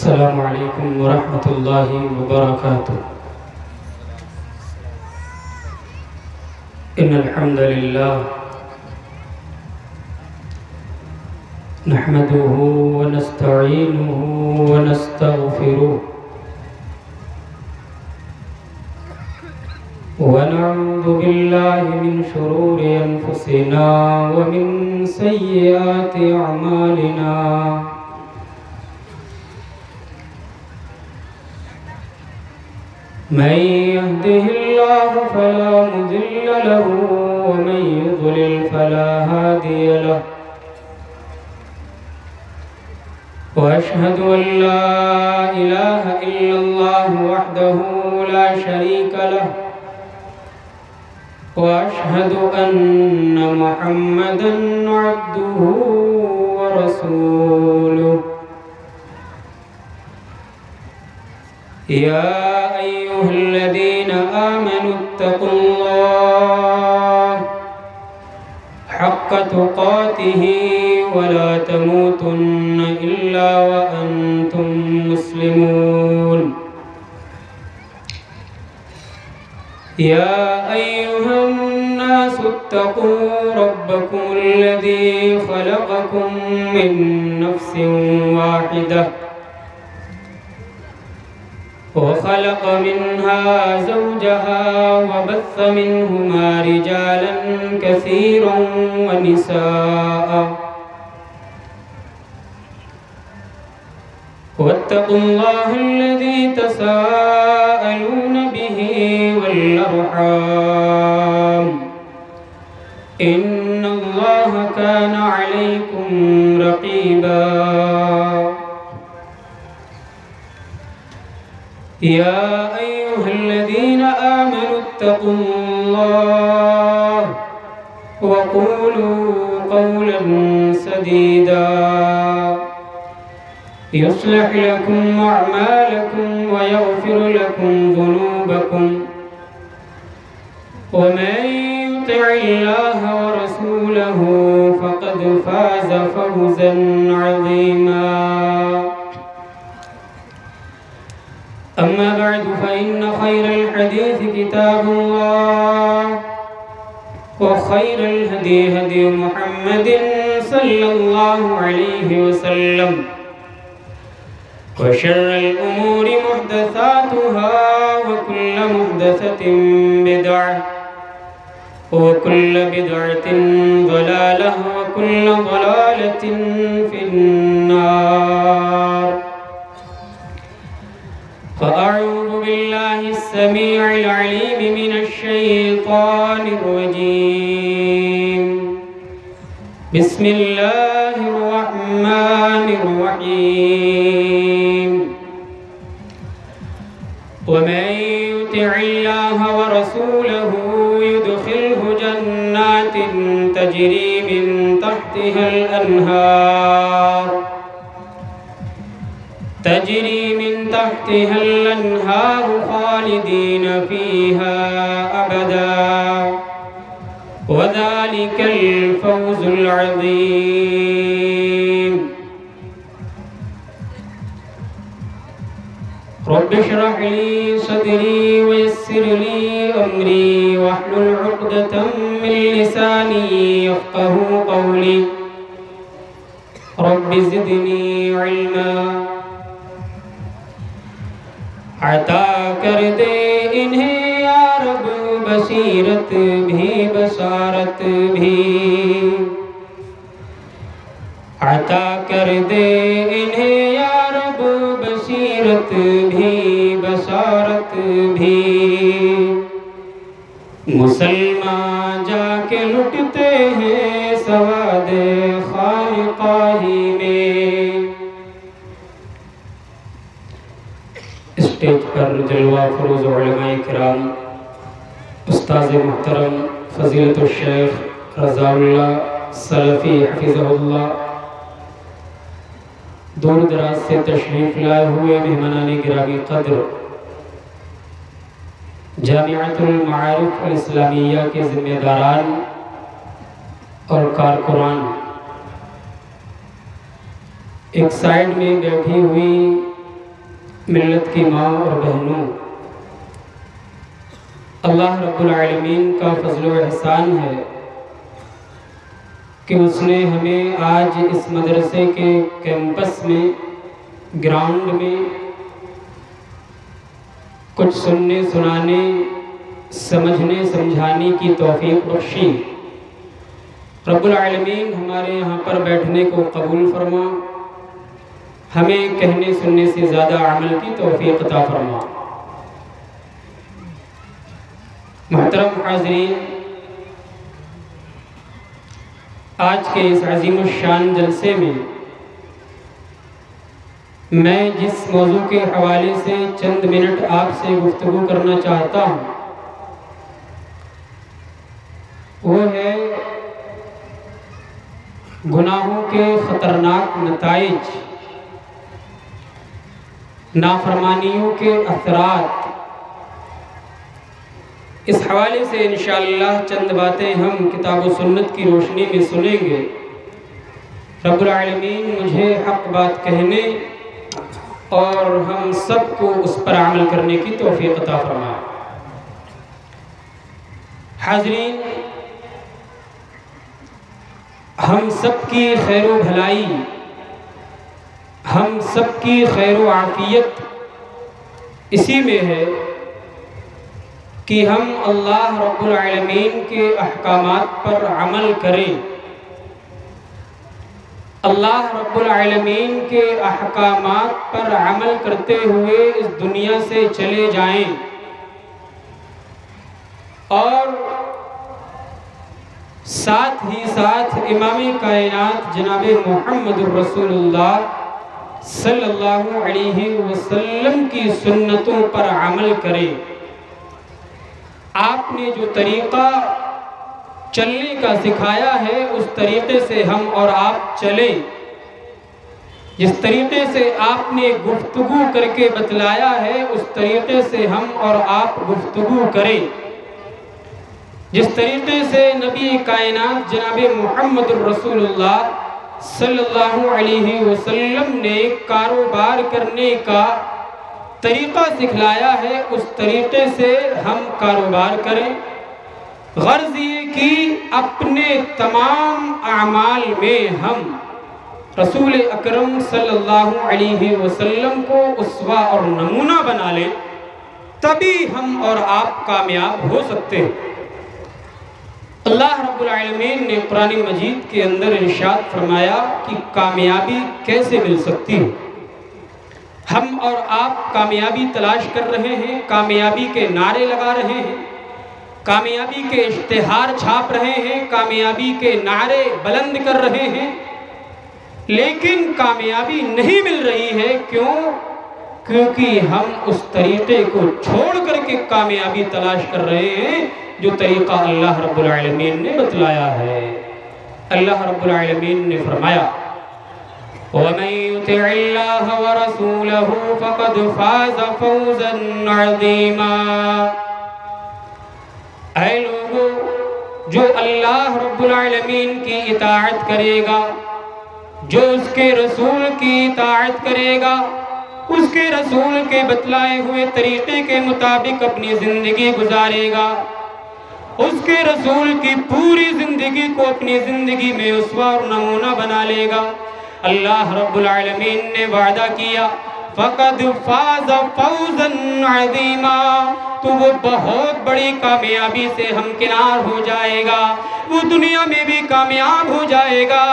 السلام علیکم ورحمۃ اللہ وبرکاتہ۔ ان الحمد للہ نحمده ونستعینه ونستغفره ونعوذ باللہ من شرور انفسنا ومن سیئات اعمالنا، من يهده الله فلا مضل له ومن يضلل فلا هادي له، وأشهد أن لا إله إلا الله وحده لا شريك له، وأشهد أن محمدًا عبده ورسوله۔ يا أيها الذين آمنوا اتقوا الله حق تقاته ولا تموتن إلا وأنتم مسلمون۔ يا أيها الناس اتقوا ربكم الذي خلقكم من نفس واحدة وخلق منها زوجها وبث منهما رجالا كثيرا ونساء، واتقوا الله الذي تساءلون به والأرحام إن الله كان عليكم رقيبا۔ يا أيها الذين آمنوا اتقوا الله وقولوا قولا سديدا يصلح لكم أعمالكم ويغفر لكم ذنوبكم، ومن يطع الله ورسوله فقد فاز فوزا عظيما۔ أما بعد فإن خير الحديث كتاب الله، وخير الهدي هدي محمد صلى الله عليه وسلم، وشر الأمور محدثاتها وكل محدثة بدعة وكل بدعة ضلالة وكل ضلالة في النار۔ فأعوذ بالله السميع العليم من الشيطان الرجيم، بسم الله الرحمن الرحيم۔ ومن يطع الله ورسوله يدخله جنات تجري من تحتها الأنهار خالدين فيها أبدا، وذلك الفوز العظيم۔ رب اشرح لي صدري ويسر لي أمري واحلل عقدة من لساني يفقهوا قولي، رب زدني علما، عطا کر دے انہیں یا رب بصیرت بھی بصارت بھی، عطا کر دے انہیں یا رب بصیرت بھی بصارت بھی۔ مسلمان جا کے لٹتے ہیں سواد خانقاہی میں۔ اسٹیج پر جلوہ فروز علماء کرام، استاذ محترم فضیلت الشیخ رضا اللہ سلفی حفظہ اللہ، دور دراز سے تشریف لائے ہوئے مہمانان گرامی قدر، جامعۃ المعارف الاسلامیہ کے ذمہ داران اور کارکنان، ایک سائیڈ میں بیٹھی ہوئی ملت کی ماں اور بہنوں، اللہ رب العالمین کا فضل و احسان ہے کہ اس نے ہمیں آج اس مدرسے کے کیمپس میں، گراؤنڈ میں کچھ سننے سنانے، سمجھنے سمجھانے کی توفیق بخشی۔ رب العالمین ہمارے یہاں پر بیٹھنے کو قبول فرما، ہمیں کہنے سننے سے زیادہ عمل کی توفیق عطا فرما۔ محترم حاضرین، آج کے اس عظیم الشان جلسے میں میں جس موضوع کے حوالے سے چند منٹ آپ سے گفتگو کرنا چاہتا ہوں وہ ہے گناہوں کے خطرناک نتائج، نافرمانیوں کے اثرات۔ اس حوالے سے انشاءاللہ چند باتیں ہم کتاب و سنت کی روشنی میں سنیں گے۔ رب العالمین مجھے حق بات کہنے اور ہم سب کو اس پر عمل کرنے کی توفیق عطا فرمائے۔ حاضرین، ہم سب کی خیر و بھلائی، ہم سب کی خیر و عافیت اسی میں ہے کہ ہم اللہ رب العالمین کے احکامات پر عمل کریں، اللہ رب العالمین کے احکامات پر عمل کرتے ہوئے اس دنیا سے چلے جائیں، اور ساتھ ہی ساتھ امام کائنات جناب محمد الرسول اللہ صلی اللہ علیہ وسلم کی سنتوں پر عمل کریں۔ آپ نے جو طریقہ چلنے کا سکھایا ہے اس طریقے سے ہم اور آپ چلیں، جس طریقے سے آپ نے گفتگو کر کے بتلایا ہے اس طریقے سے ہم اور آپ گفتگو کریں، جس طریقے سے نبی کائنات جناب محمد الرسول اللہ صلی اللہ علیہ وسلم نے کاروبار کرنے کا طریقہ سکھلایا ہے اس طریقے سے ہم کاروبار کریں۔ غرض یہ کہ اپنے تمام اعمال میں ہم رسول اکرم صلی اللہ علیہ وسلم کو اسوہ اور نمونہ بنا لیں، تبھی ہم اور آپ کامیاب ہو سکتے ہیں۔ اللہ رب العالمین نے قرآن مجید کے اندر ارشاد فرمایا کہ کامیابی کیسے مل سکتی ہے۔ ہم اور آپ کامیابی تلاش کر رہے ہیں، کامیابی کے نعرے لگا رہے ہیں، کامیابی کے اشتہار چھاپ رہے ہیں، کامیابی کے نعرے بلند کر رہے ہیں، لیکن کامیابی نہیں مل رہی ہے۔ کیوں؟ کیونکہ ہم اس طریقے کو چھوڑ کر کے کامیابی تلاش کر رہے ہیں جو طریقہ اللہ رب العالمین نے بتلایا ہے۔ اللہ رب العالمین نے فرمایا وَمَن يُطِعِ اللَّهَ وَرَسُولَهُ فَقَدْ فَازَ فَوْزًا عَظِيمًا۔ اے لوگو، جو اللہ رب العالمین کی اطاعت کرے گا، جو اس کے رسول کی اطاعت کرے گا، اس کے رسول کے بتلائے ہوئے طریقے کے مطابق اپنی زندگی گزارے گا، اس کے رسول کی پوری زندگی کو اپنی زندگی میں اسوہ اور نمونہ بنا لے گا، اللہ رب العالمین نے وعدہ کیا فَقَدْ فَازَ فَوْزًا عَظِيمًا، تو وہ بہت بڑی کامیابی سے ہمکنار ہو جائے گا، وہ دنیا میں بھی کامیاب ہو جائے گا،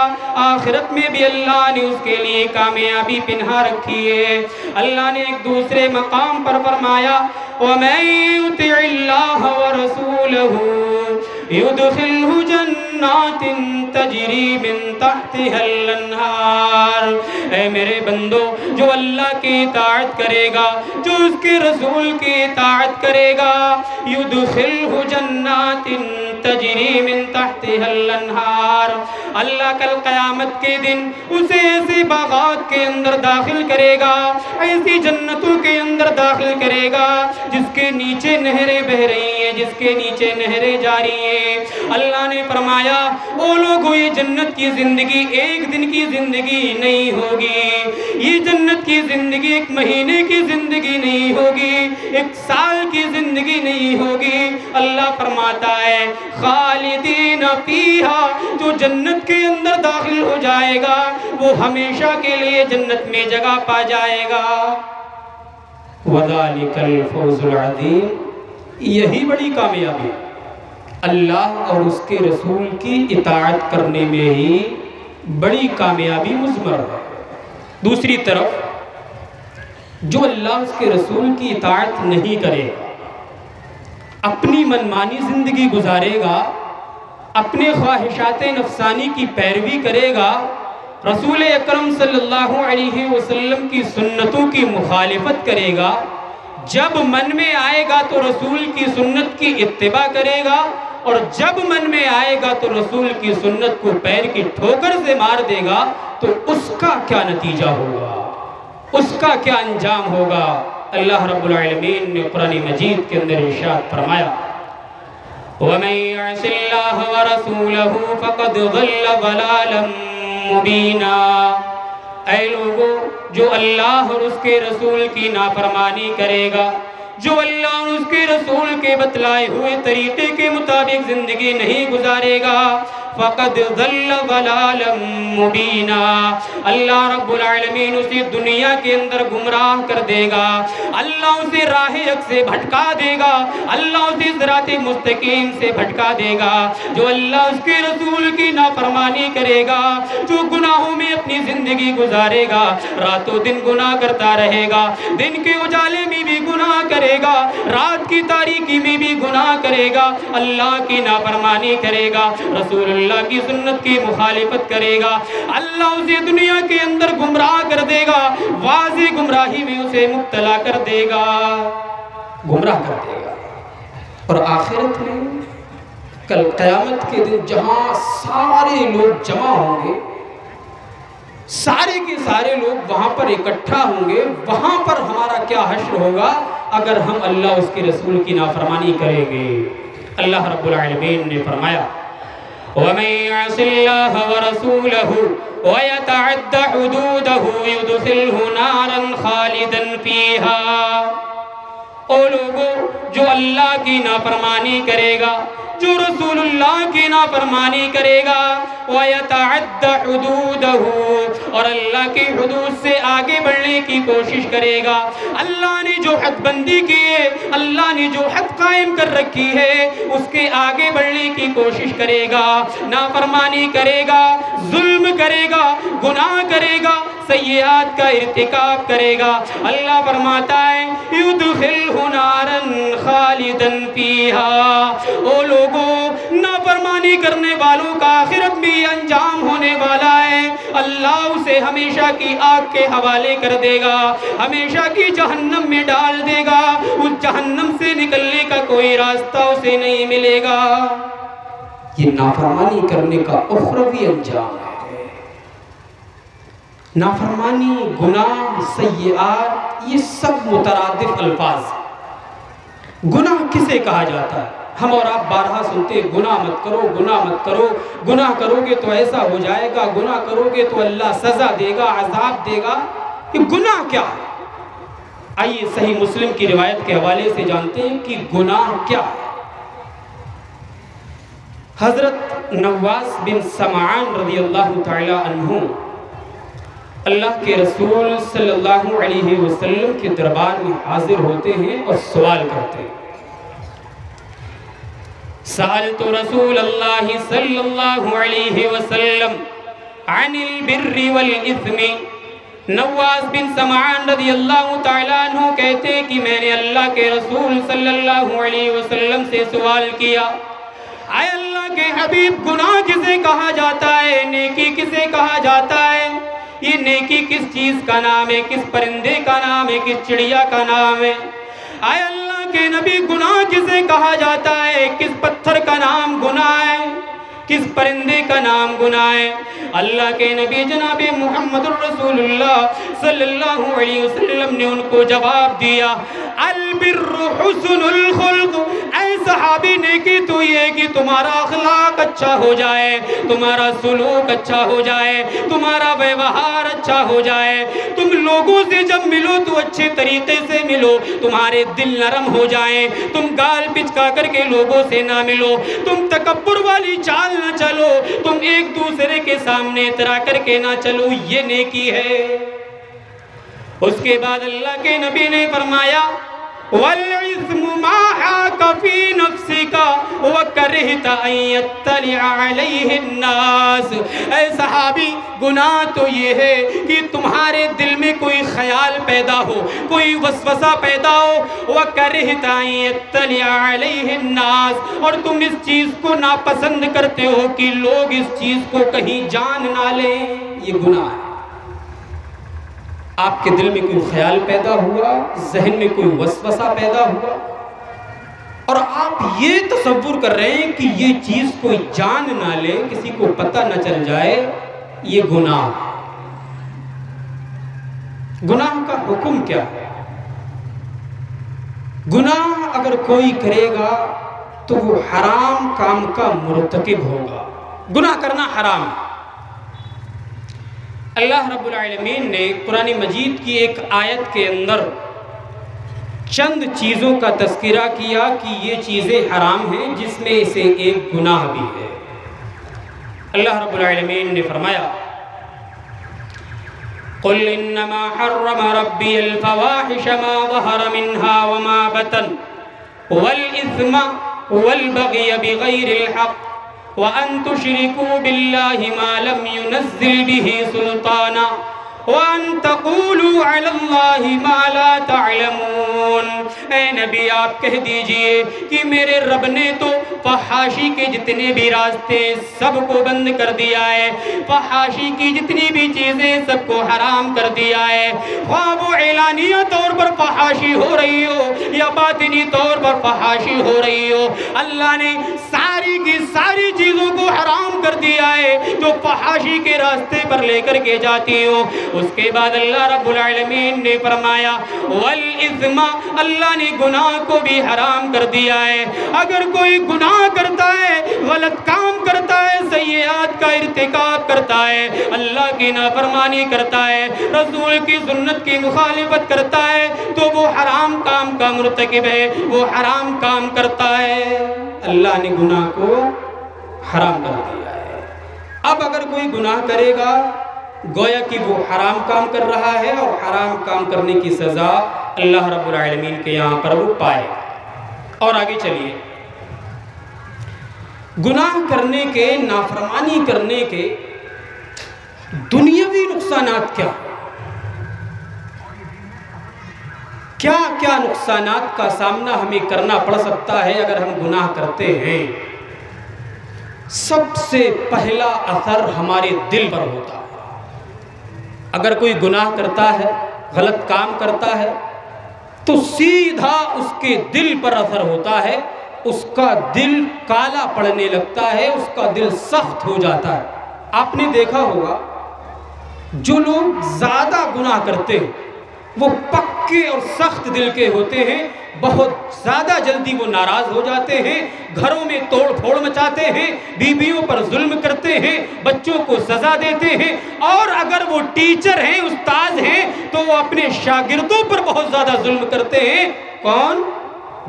آخرت میں بھی اللہ نے اس کے لیے کامیابی پنہا رکھی ہے۔ اللہ نے ایک دوسرے مقام پر فرمایا وَمَن يُطِعِ اللَّهَ وَرَسُولَهُ يُدْخِلْهُ جَنَّاتٍ تَجْرِي مِن تَحْتِهَا الْأَنْهَارُ۔ اے میرے بندو، جو اللہ کی اطاعت کرے گا، جو اس کے رسول کی اطاعت کرے گا، يُدْخِلْهُ جَنَّاتٍ تَجْرِي مِن تَحْتِهَا الْأَنْهَارُ، اللہ کل قیامت کے دن اسے ایسے باغات کے اندر داخل کرے گا، ایسی جنتوں کے اندر داخل کرے گا جس کے نیچے نہریں بہ رہی ہیں، جس کے نیچے نہریں جاری ہیں۔ اللہ نے فرمایا او لوگوں یہ جنت کی زندگی ایک دن کی زندگی نہیں ہوگی، یہ جنت کی زندگی ایک مہینے کی زندگی نہیں ہوگی، ایک سال کی زندگی نہیں ہوگی۔ اللہ فرماتا ہے خالدین فیہا، جو جنت کے اندر داخل ہو جائے گا وہ ہمیشہ کے لیے جنت میں جگہ پا جائے گا۔ وَذَلِكَ الْفَوْزُ الْعَظِيمُ، یہی بڑی کامیابی اللہ اور اس کے رسول کی اطاعت کرنے میں ہی بڑی کامیابی مضمر ہے۔ دوسری طرف جو اللہ اس کے رسول کی اطاعت نہیں کرے گا، اپنی منمانی زندگی گزارے گا، اپنے خواہشات نفسانی کی پیروی کرے گا، رسول اکرم صلی اللہ علیہ وسلم کی سنتوں کی مخالفت کرے گا، جب من میں آئے گا تو رسول کی سنت کی اتباع کرے گا، اور جب من میں آئے گا تو رسول کی سنت کو پیر کی ٹھوکر سے مار دے گا، تو اس کا کیا نتیجہ ہوگا، اس کا کیا انجام ہوگا؟ اللہ رب العالمین نے قرآن مجید کے اندر ارشاد فرمایا وَمَن يَعْصِ اللَّهَ وَرَسُولَهُ فَقَدْ ضَلَّ ضَلَالًا مُبِينًا، اے لوگوں جو اللہ اور اس کے رسول کی نافرمانی کرے گا، جو اللہ اور اس کے رسول کے بتلائے ہوئے طریقے کے مطابق زندگی نہیں گزارے گا، فَقَدْ ضَلَّ ضَلَالًا مُبِينًا، اللہ رب العالمین اسے دنیا کے اندر گمراہ کر دے گا، اللہ اسے راہ حق سے بھٹکا دے گا، اللہ اسے صراط مستقیم سے بھٹکا دے گا۔ جو اللہ اس کے رسول کی نافرمانی کرے گا، جو گناہوں میں اپنی زندگی گزارے گا، رات و دن گناہ کرتا رہے گا، دن کے اجالے میں بھی گناہ کرے گا، رات کی تاریکی میں بھی گناہ کرے گا، اللہ کی نافرمانی کرے گا، رسول اللہ کی سنت کی مخالفت کرے گا، اللہ اسے دنیا کے اندر گمراہ کر دے گا، واضح گمراہی میں اسے مبتلا کر دے گا، گمراہ کر دے گا۔ اور آخرت میں کل قیامت کے دن جہاں سارے لوگ جمع ہوں گے، سارے کے سارے لوگ وہاں پر اکٹھا ہوں گے، وہاں پر ہمارا کیا حشر ہوگا اگر ہم اللہ اس کے رسول کی نافرمانی کریں گے؟ اللہ رب العالمین نے فرمایا وَمَن يَعْصِ اللَّهَ وَرَسُولَهُ وَيَتَعَدَّ حُدُودَهُ يُدْخِلْهُ نَارًا خَالِدًا فِيهَا، او لوگوں جو اللہ کی نافرمانی کرے گا، جو رسول اللہ کی نافرمانی کرے گا، وَيَتَعَدَّ حُدُودَهُ، اور اللہ کی حدود سے آگے بڑھنے کی کوشش کرے گا، اللہ نے جو حد بندی کی ہے، اللہ نے جو حد قائم کر رکھی ہے، اس کے آگے بڑھنے کی کوشش کرے گا، نافرمانی کرے گا، ظلم کرے گا، گناہ کرے گا، سیئات کا ارتکاب کرے گا، اللہ فرماتا ہے یدخلہ نارا خالدا فیہا، او لوگوں نافرمانی کرنے والوں کا آخرت میں انجام ہونے والا ہے، اللہ اسے ہمیشہ کی آگ کے حوالے کر دے گا، ہمیشہ کی جہنم میں ڈال دے گا، اس جہنم سے نکلنے کا کوئی راستہ اسے نہیں ملے گا۔ یہ نافرمانی کرنے کا اخروی انجام ہے۔ نافرمانی، گناہ، سیئات، یہ سب مترادف الفاظ ہیں۔ گناہ کسے کہا جاتا ہے؟ ہم اور آپ بارہا سنتے ہیں گناہ مت کرو، گناہ مت کرو، گناہ کرو گے تو ایسا ہو جائے گا، گناہ کرو گے تو اللہ سزا دے گا، عذاب دے گا۔ یہ گناہ کیا ہے؟ آئیے صحیح مسلم کی روایت کے حوالے سے جانتے ہیں کہ گناہ کیا ہے۔ حضرت نواس بن سمعان رضی اللہ تعالی عنہ اللہ کے رسول صلی اللہ علیہ وسلم کے دربار میں حاضر ہوتے ہیں اور سوال کرتے ہیں۔ سألت رسول اللہ صلی اللہ علیہ وسلم عن البر والإثم، نواس بن سمعان رضی اللہ تعالیٰ عنہ کہتے ہیں کہ میں نے اللہ کے رسول صلی اللہ علیہ وسلم سے سوال کیا، اے اللہ کے حبیب گناہ کسے کہا جاتا ہے، نیکی کسے کہا جاتا ہے؟ یہ نیکی کس چیز کا نام ہے، کس پرندے کا نام ہے، کس چڑیا کا نام ہے؟ اے اللہ کے نبی گناہ کسے کہا جاتا ہے، کس پتھر کا نام گناہ ہے، کس پرندے کا نام گناہ ہے؟ اللہ کے نبی جناب محمد رسول اللہ صلی اللہ علیہ وسلم نے ان کو جواب دیا البر حسن الخلق، اے اے صحابی نیکی تو یہ ہے کہ تمہارا اخلاق اچھا ہو جائے، تمہارا سلوک اچھا ہو جائے، تمہارا ویوہار اچھا ہو جائے، تم لوگوں سے جب ملو تو اچھے طریقے سے ملو، تمہارے دل نرم ہو جائیں، تم گال پچکا کر کے لوگوں سے نہ ملو، تم تکبر والی چال نہ چلو، تم ایک دوسرے کے سامنے اترا کر کے نہ چلو، یہ نیکی ہے۔ اس کے بعد اللہ کے نبی نے فرمایا وَالْعِثْمُ مَا حَاكَ فِي نَفْسِكَ وَكَرِهْتَ أَن يَطَّلِعَ عَلَيْهِ النَّاسِ۔ اے صحابی، گناہ تو یہ ہے کہ تمہارے دل میں کوئی خیال پیدا ہو، کوئی وسوسہ پیدا ہو، وَكَرِهْتَ أَن يَطَّلِعَ عَلَيْهِ النَّاسِ، اور تم اس چیز کو ناپسند کرتے ہو کہ لوگ اس چیز کو کہیں جان نہ لیں، یہ گناہ ہے۔ آپ کے دل میں کوئی خیال پیدا ہوا، ذہن میں کوئی وسوسہ پیدا ہوا، اور آپ یہ تصور کر رہے ہیں کہ یہ چیز کوئی جان نہ لے، کسی کو پتہ نہ چل جائے، یہ گناہ ہے۔ گناہ کا حکم کیا ہے؟ گناہ اگر کوئی کرے گا تو وہ حرام کام کا مرتکب ہوگا۔ گناہ کرنا حرام ہے۔ اللہ رب العالمین نے قرآن مجید کی ایک آیت کے اندر چند چیزوں کا تذکرہ کیا کہ یہ چیزیں حرام ہیں، جس میں سے ایک گناہ بھی ہے۔ اللہ رب العالمین نے فرمایا قُلْ إِنَّمَا حَرَّمَ رَبِّيَ الْفَوَاحِشَ مَا ظَهَرَ مِنْهَا وَمَا بَطَنَ وَالْإِثْمَ وَالْبَغْيَ بِغَيْرِ الْحَقِّ وَأَن تُشْرِكُوا بِاللَّهِ مَا لَمْ يُنَزِّلْ بِهِ سُلْطَانًا وَأَن تَقُولُوا عَلَى اللَّهِ مَا لَا تَعْلَمُونَ۔ اے نبی آپ کہہ دیجئے کہ میرے رب نے تو فحاشی کے جتنے بھی راستے سب کو بند کر دیا ہے، فحاشی کی جتنی بھی چیزیں سب کو حرام کر دیا ہے، خواہ وہ اعلانیہ طور پر فحاشی ہو رہی ہو یا باطنی طور پر فحاشی ہو رہی ہو، اللہ نے ساری کی ساری چیزوں کو حرام کر دیا ہے جو فحاشی کے راستے پر لے کر کے جاتی ہو۔ اس کے بعد اللہ رب العالمین نے فرمایا والإثم، اللہ نے گناہ کو بھی حرام کر دیا ہے۔ اگر کوئی گناہ کرتا ہے، غلط کام کرتا ہے، سیئات کا ارتکاب کرتا ہے، اللہ کی نافرمانی کرتا ہے، رسول کی سنت کی مخالفت کرتا ہے، تو وہ حرام کام کا مرتکب ہے، وہ حرام کام کرتا ہے۔ اللہ نے گناہ کو حرام کر دیا ہے۔ اب اگر کوئی گناہ کرے گا گویا کہ وہ حرام کام کر رہا ہے، اور حرام کام کرنے کی سزا اللہ رب العالمین کے یہاں پر وہ پائے گا۔ اور آگے چلیے، گناہ کرنے کے، نافرمانی کرنے کے دنیاوی نقصانات کیا کیا کیا نقصانات کا سامنا ہمیں کرنا پڑ سکتا ہے اگر ہم گناہ کرتے ہیں؟ سب سے پہلا اثر ہمارے دل پر ہوتا ہے۔ اگر کوئی گناہ کرتا ہے، غلط کام کرتا ہے، تو سیدھا اس کے دل پر اثر ہوتا ہے، اس کا دل کالا پڑنے لگتا ہے، اس کا دل سخت ہو جاتا ہے۔ آپ نے دیکھا ہوگا جو لوگ زیادہ گناہ کرتے ہیں وہ پکے اور سخت دل کے ہوتے ہیں، بہت زیادہ جلدی وہ ناراض ہو جاتے ہیں، گھروں میں توڑ پھوڑ مچاتے ہیں، بیویوں پر ظلم کرتے ہیں، بچوں کو سزا دیتے ہیں، اور اگر وہ ٹیچر ہیں، استاد ہیں، تو وہ اپنے شاگردوں پر بہت زیادہ ظلم کرتے ہیں۔ کون؟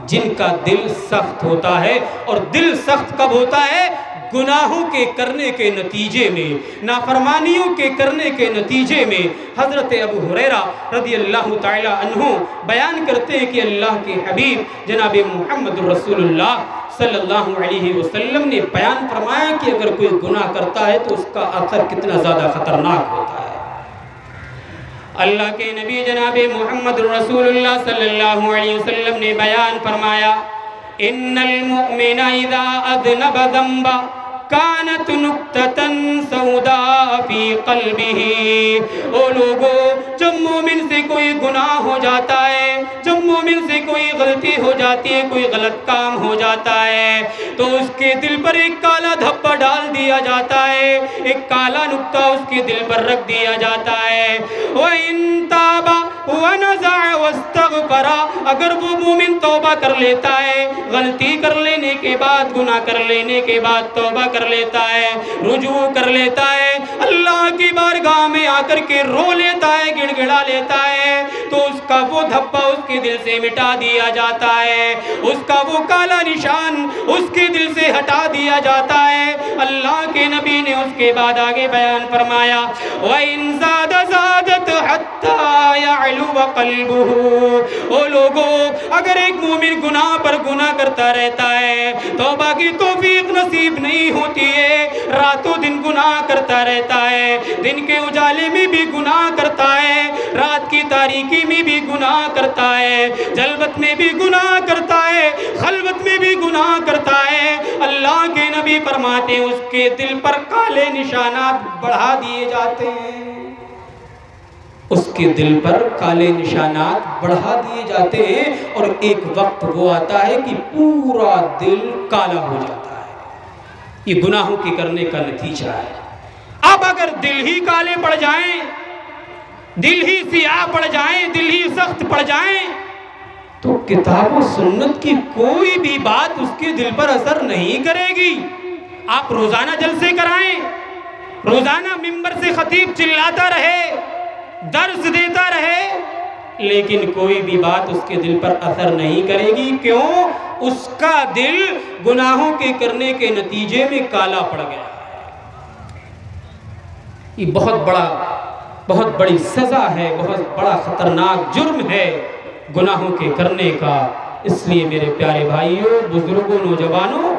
جن کا دل سخت ہوتا ہے۔ اور دل سخت کب ہوتا ہے؟ گناہوں کے کرنے کے نتیجے میں، نافرمانیوں کے کرنے کے نتیجے میں۔ حضرت ابو ہریرہ رضی اللہ تعالی عنہ بیان کرتے ہیں کہ اللہ کے حبیب جناب محمد رسول اللہ صلی اللہ علیہ وسلم نے بیان فرمایا کہ اگر کوئی گناہ کرتا ہے تو اس کا اثر کتنا زیادہ خطرناک ہوتا ہے۔ اللہ کے نبی جناب محمد رسول اللہ صلی اللہ علیہ وسلم نے بیان فرمایا ان المؤمن اذا اذنب ذنبا كانت نقطة سوداء في قلبه۔ او لوگو، جب مومن سے کوئی گناہ ہو جاتا ہے، جب مومن سے کوئی غلطی ہو جاتی ہے، کوئی غلط کام ہو جاتا ہے، تو اس کے دل پر ایک کالا دھبا ڈال دیا جاتا ہے، ایک کالا نقطہ اس کے دل پر رکھ دیا جاتا ہے۔ وَإِن تَابَ ونزع واستغفر، اگر وہ مومن توبہ کر لیتا ہے، غلطی کر لینے کے بعد، گناہ کر لینے کے بعد توبہ کر لیتا ہے، رجوع کر لیتا ہے، اللہ کی بارگاہ میں آ کر کے رو لیتا ہے، گڑ گڑا لیتا ہے، تو اس کا وہ دھبا اس کے دل سے مٹا دیا جاتا ہے، اس کا وہ کالا نشان اس کے دل سے ہٹا دیا جاتا ہے۔ اللہ کے نبی نے اس کے بعد آگے بیان فرمایا وَإِن زَادَ زَادَتْ حَتَّى يَعْلُوَ قَلْبُهُ، او لوگوں اگر ایک مومن گناہ پر گناہ کرتا رہتا ہے، توبہ کی توفیق نصیب نہیں ہوتی ہے، راتوں دن گناہ کرتا رہتا ہے، دن کے اجالے میں بھی گناہ کرتا ہے، رات کی تاریکی میں بھی گناہ کرتا ہے، جلوت میں بھی گناہ کرتا ہے، خلوت میں بھی گناہ کرتا ہے، اللہ کے نبی فرماتے ہیں اس کے دل پر کالے نشانات بڑھا دیے جاتے ہیں، اس کے دل پر کالے نشانات بڑھا دیے جاتے ہیں، اور ایک وقت وہ آتا ہے کہ پورا دل کالا ہو جاتا ہے۔ یہ گناہوں کے کرنے کا نتیجہ ہے۔ اب اگر دل ہی کالے پڑ جائیں، دل ہی سیاہ پڑ جائیں، دل ہی سخت پڑ جائیں، تو کتاب و سنت کی کوئی بھی بات اس کے دل پر اثر نہیں کرے گی۔ آپ روزانہ جلسے کرائیں، روزانہ ممبر سے خطیب چلاتا رہے، درس دیتا رہے، لیکن کوئی بھی بات اس کے دل پر اثر نہیں کرے گی۔ کیوں؟ اس کا دل گناہوں کے کرنے کے نتیجے میں کالا پڑ گیا۔ یہ بہت بڑی سزا ہے، بہت بڑا خطرناک جرم ہے گناہوں کے کرنے کا۔ اس لیے میرے پیارے بھائیوں، بزرگوں، نوجوانوں،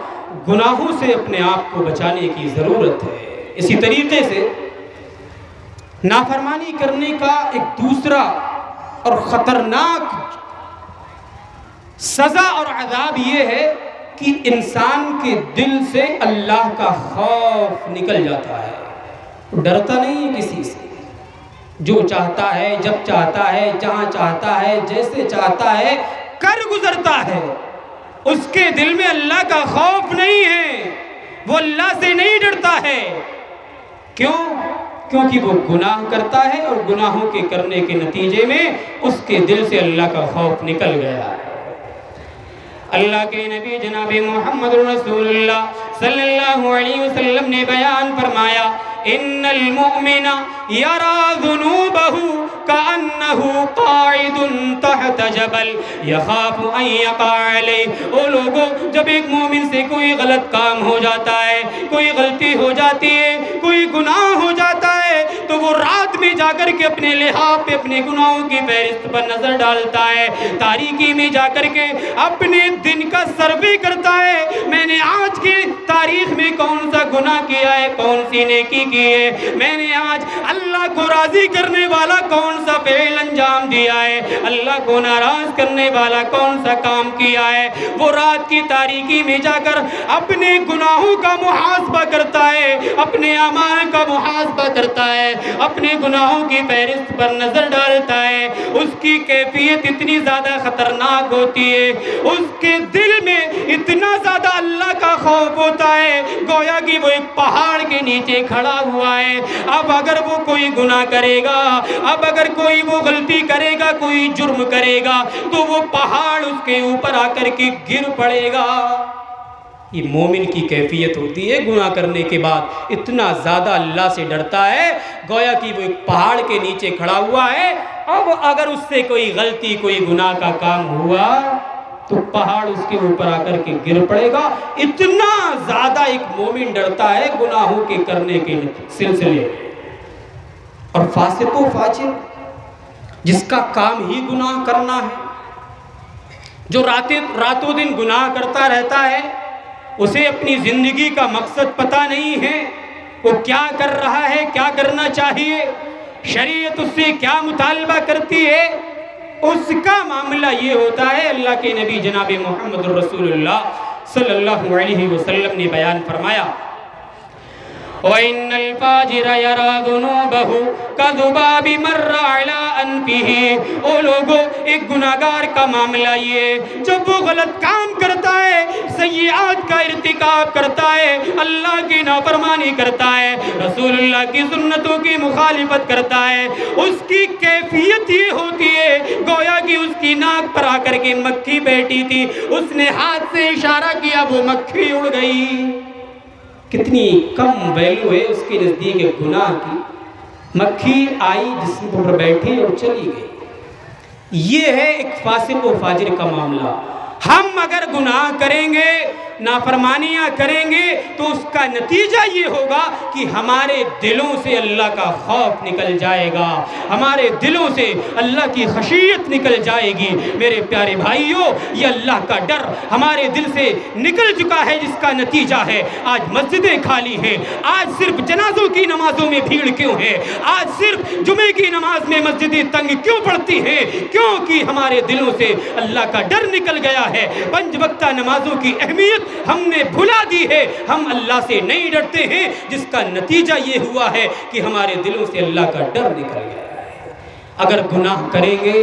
گناہوں سے اپنے آپ کو بچانے کی ضرورت ہے۔ اسی طریقے سے نافرمانی کرنے کا ایک دوسرا اور خطرناک سزا اور عذاب یہ ہے کہ انسان کے دل سے اللہ کا خوف نکل جاتا ہے، ڈرتا نہیں ہے کسی سے، جو چاہتا ہے، جب چاہتا ہے، جہاں چاہتا ہے، جیسے چاہتا ہے کر گزرتا ہے، اس کے دل میں اللہ کا خوف نہیں ہے، وہ اللہ سے نہیں ڈرتا ہے۔ کیوں؟ کیونکہ وہ گناہ کرتا ہے، اور گناہوں کے کرنے کے نتیجے میں اس کے دل سے اللہ کا خوف نکل گیا ہے۔ اللہ کے نبی جناب محمد رسول اللہ صلی اللہ علیہ وسلم نے بیان فرمایا ان المؤمن یرا ذنوبہ کأنہ قاعد تحت جبل یخاف ان یقع علیہ۔ او لوگوں، جب ایک مومن سے کوئی غلط کام ہو جاتا ہے، کوئی غلطی ہو جاتی ہے، کوئی گناہ ہو جاتا ہے، تو وہ رات میں جا کر کے اپنے لحاظ پہ اپنے گناہوں کی فہرست پر نظر ڈالتا ہے، تاریکی میں جا کر کے اپنے دن کا سروے کرتا ہے، میں نے آج کی تاریخ میں کون سا گناہ کیا ہے، کون سی نیکی کی ہے، میں نے آج اللہ کو راضی کرنے والا کون سا فعل انجام دیا ہے، اللہ کو ناراض کرنے والا کون سا کام کیا ہے۔ وہ رات کی تاریکی میں جا کر اپنے گناہوں کا محاسبہ کرتا ہے، اپنے اعمال کا محاسبہ کرتا ہے، اپنے گناہوں کی فہرست پر نظر ڈالتا ہے۔ اس کی کیفیت اتنی زیادہ خطرناک ہوتی ہے، اس کے دل میں اتنا زیادہ اللہ کا خوف ہوتا ہے، گویا کہ وہ ایک پہاڑ کے نیچے کھڑا ہوا ہے۔ اب اگر وہ کوئی گناہ کرے گا، اب اگر کوئی وہ غلطی کرے گا، کوئی جرم کرے گا، تو وہ پہاڑ اس کے اوپر آ کر کے گر پڑے گا۔ یہ مومن کی کیفیت ہوتی ہے، گناہ کرنے کے بعد اتنا زیادہ اللہ سے ڈرتا ہے، گویا کہ وہ ایک پہاڑ کے نیچے کھڑا ہوا ہے۔ اب اگر اس سے کوئی غلطی، کوئی گناہ کا کام ہوا تو پہاڑ اس کے اوپر آ کر کے گر پڑے گا۔ اتنا زیادہ ایک مومن ڈرتا ہے گناہوں کے کرنے کے سلسلے میں۔ اور فاسق و فاجر، جس کا کام ہی گناہ کرنا ہے، جو راتوں دن گناہ کرتا رہتا ہے، اسے اپنی زندگی کا مقصد پتہ نہیں ہے، وہ کیا کر رہا ہے، کیا کرنا چاہیے، شریعت اس سے کیا مطالبہ کرتی ہے، اس کا معاملہ یہ ہوتا ہے۔ اللہ کے نبی جناب محمد رسول اللہ صلی اللہ علیہ وسلم نے بیان فرمایا وَإِنَّ الْفَاجِرَ يَرَى ذُنُوبَهُ كَذُبَابِ مَرَّ عَلَىٰ أَنْفِهِ۔ او لوگوں، ایک گناہگار کا معاملہ یہ ہے، جب وہ غلط کام کرتا ہے، سیئات کا ارتکاب کرتا ہے، اللہ کی نافرمانی کرتا ہے، رسول اللہ کی سنتوں کی مخالفت کرتا ہے، اس کی کیفیت یہ ہوتی ہے گویا کہ اس کی ناک پر آ کر کے مکھی بیٹھی تھی، اس نے ہاتھ سے اشارہ کیا، وہ مکھی اڑ گئی۔ کتنی کم ویلیو ہے اس کے نزدیک گناہ کی، مکھی آئی جسم پر بیٹھی اور چلی گئی۔ یہ ہے ایک فاسق و فاجر کا معاملہ۔ ہم اگر گناہ کریں گے، نافرمانیاں کریں گے تو اس کا نتیجہ یہ ہوگا کہ ہمارے دلوں سے اللہ کا خوف نکل جائے گا، ہمارے دلوں سے اللہ کی خشیت نکل جائے گی۔ میرے پیارے بھائیوں، یہ اللہ کا ڈر ہمارے دل سے نکل چکا ہے، جس کا نتیجہ ہے آج مسجدیں خالی ہیں، آج صرف جنازوں کی نمازوں میں بھیڑ کیوں ہے، آج صرف جمعے کی نماز میں مسجدیں تنگ کیوں پڑتی ہیں؟ کیونکہ ہمارے دلوں سے اللہ کا ڈر نکل گیا ہے، پنج وقتہ نمازوں کی اہمیت ہم نے بھلا دی ہے، ہم اللہ سے نہیں ڈرتے ہیں، جس کا نتیجہ یہ ہوا ہے کہ ہمارے دلوں سے اللہ کا ڈر نکل گیا ہے۔ اگر گناہ کریں گے،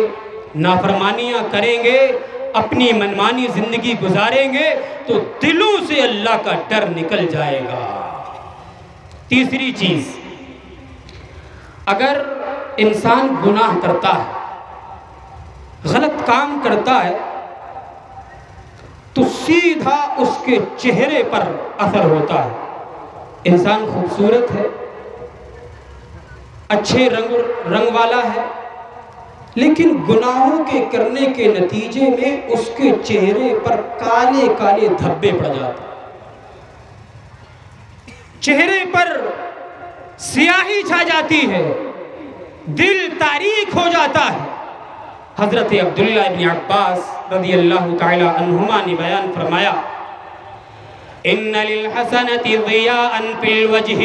نافرمانیاں کریں گے، اپنی منمانی زندگی گزاریں گے تو دلوں سے اللہ کا ڈر نکل جائے گا۔ تیسری چیز، اگر انسان گناہ کرتا ہے، غلط کام کرتا ہے تو سیدھا اس کے چہرے پر اثر ہوتا ہے۔ انسان خوبصورت ہے، اچھے رنگ والا ہے، لیکن گناہوں کے کرنے کے نتیجے میں اس کے چہرے پر کالے کالے دھبے پڑ جاتے ہیں، چہرے پر سیاہی چھا جاتی ہے، دل تاریک ہو جاتا ہے۔ حضرت عبداللہ ابن عباس رضی اللہ تعالی عنہما نے بیان فرمایا، ان للحسنۃ ضیاء فی الوجہ،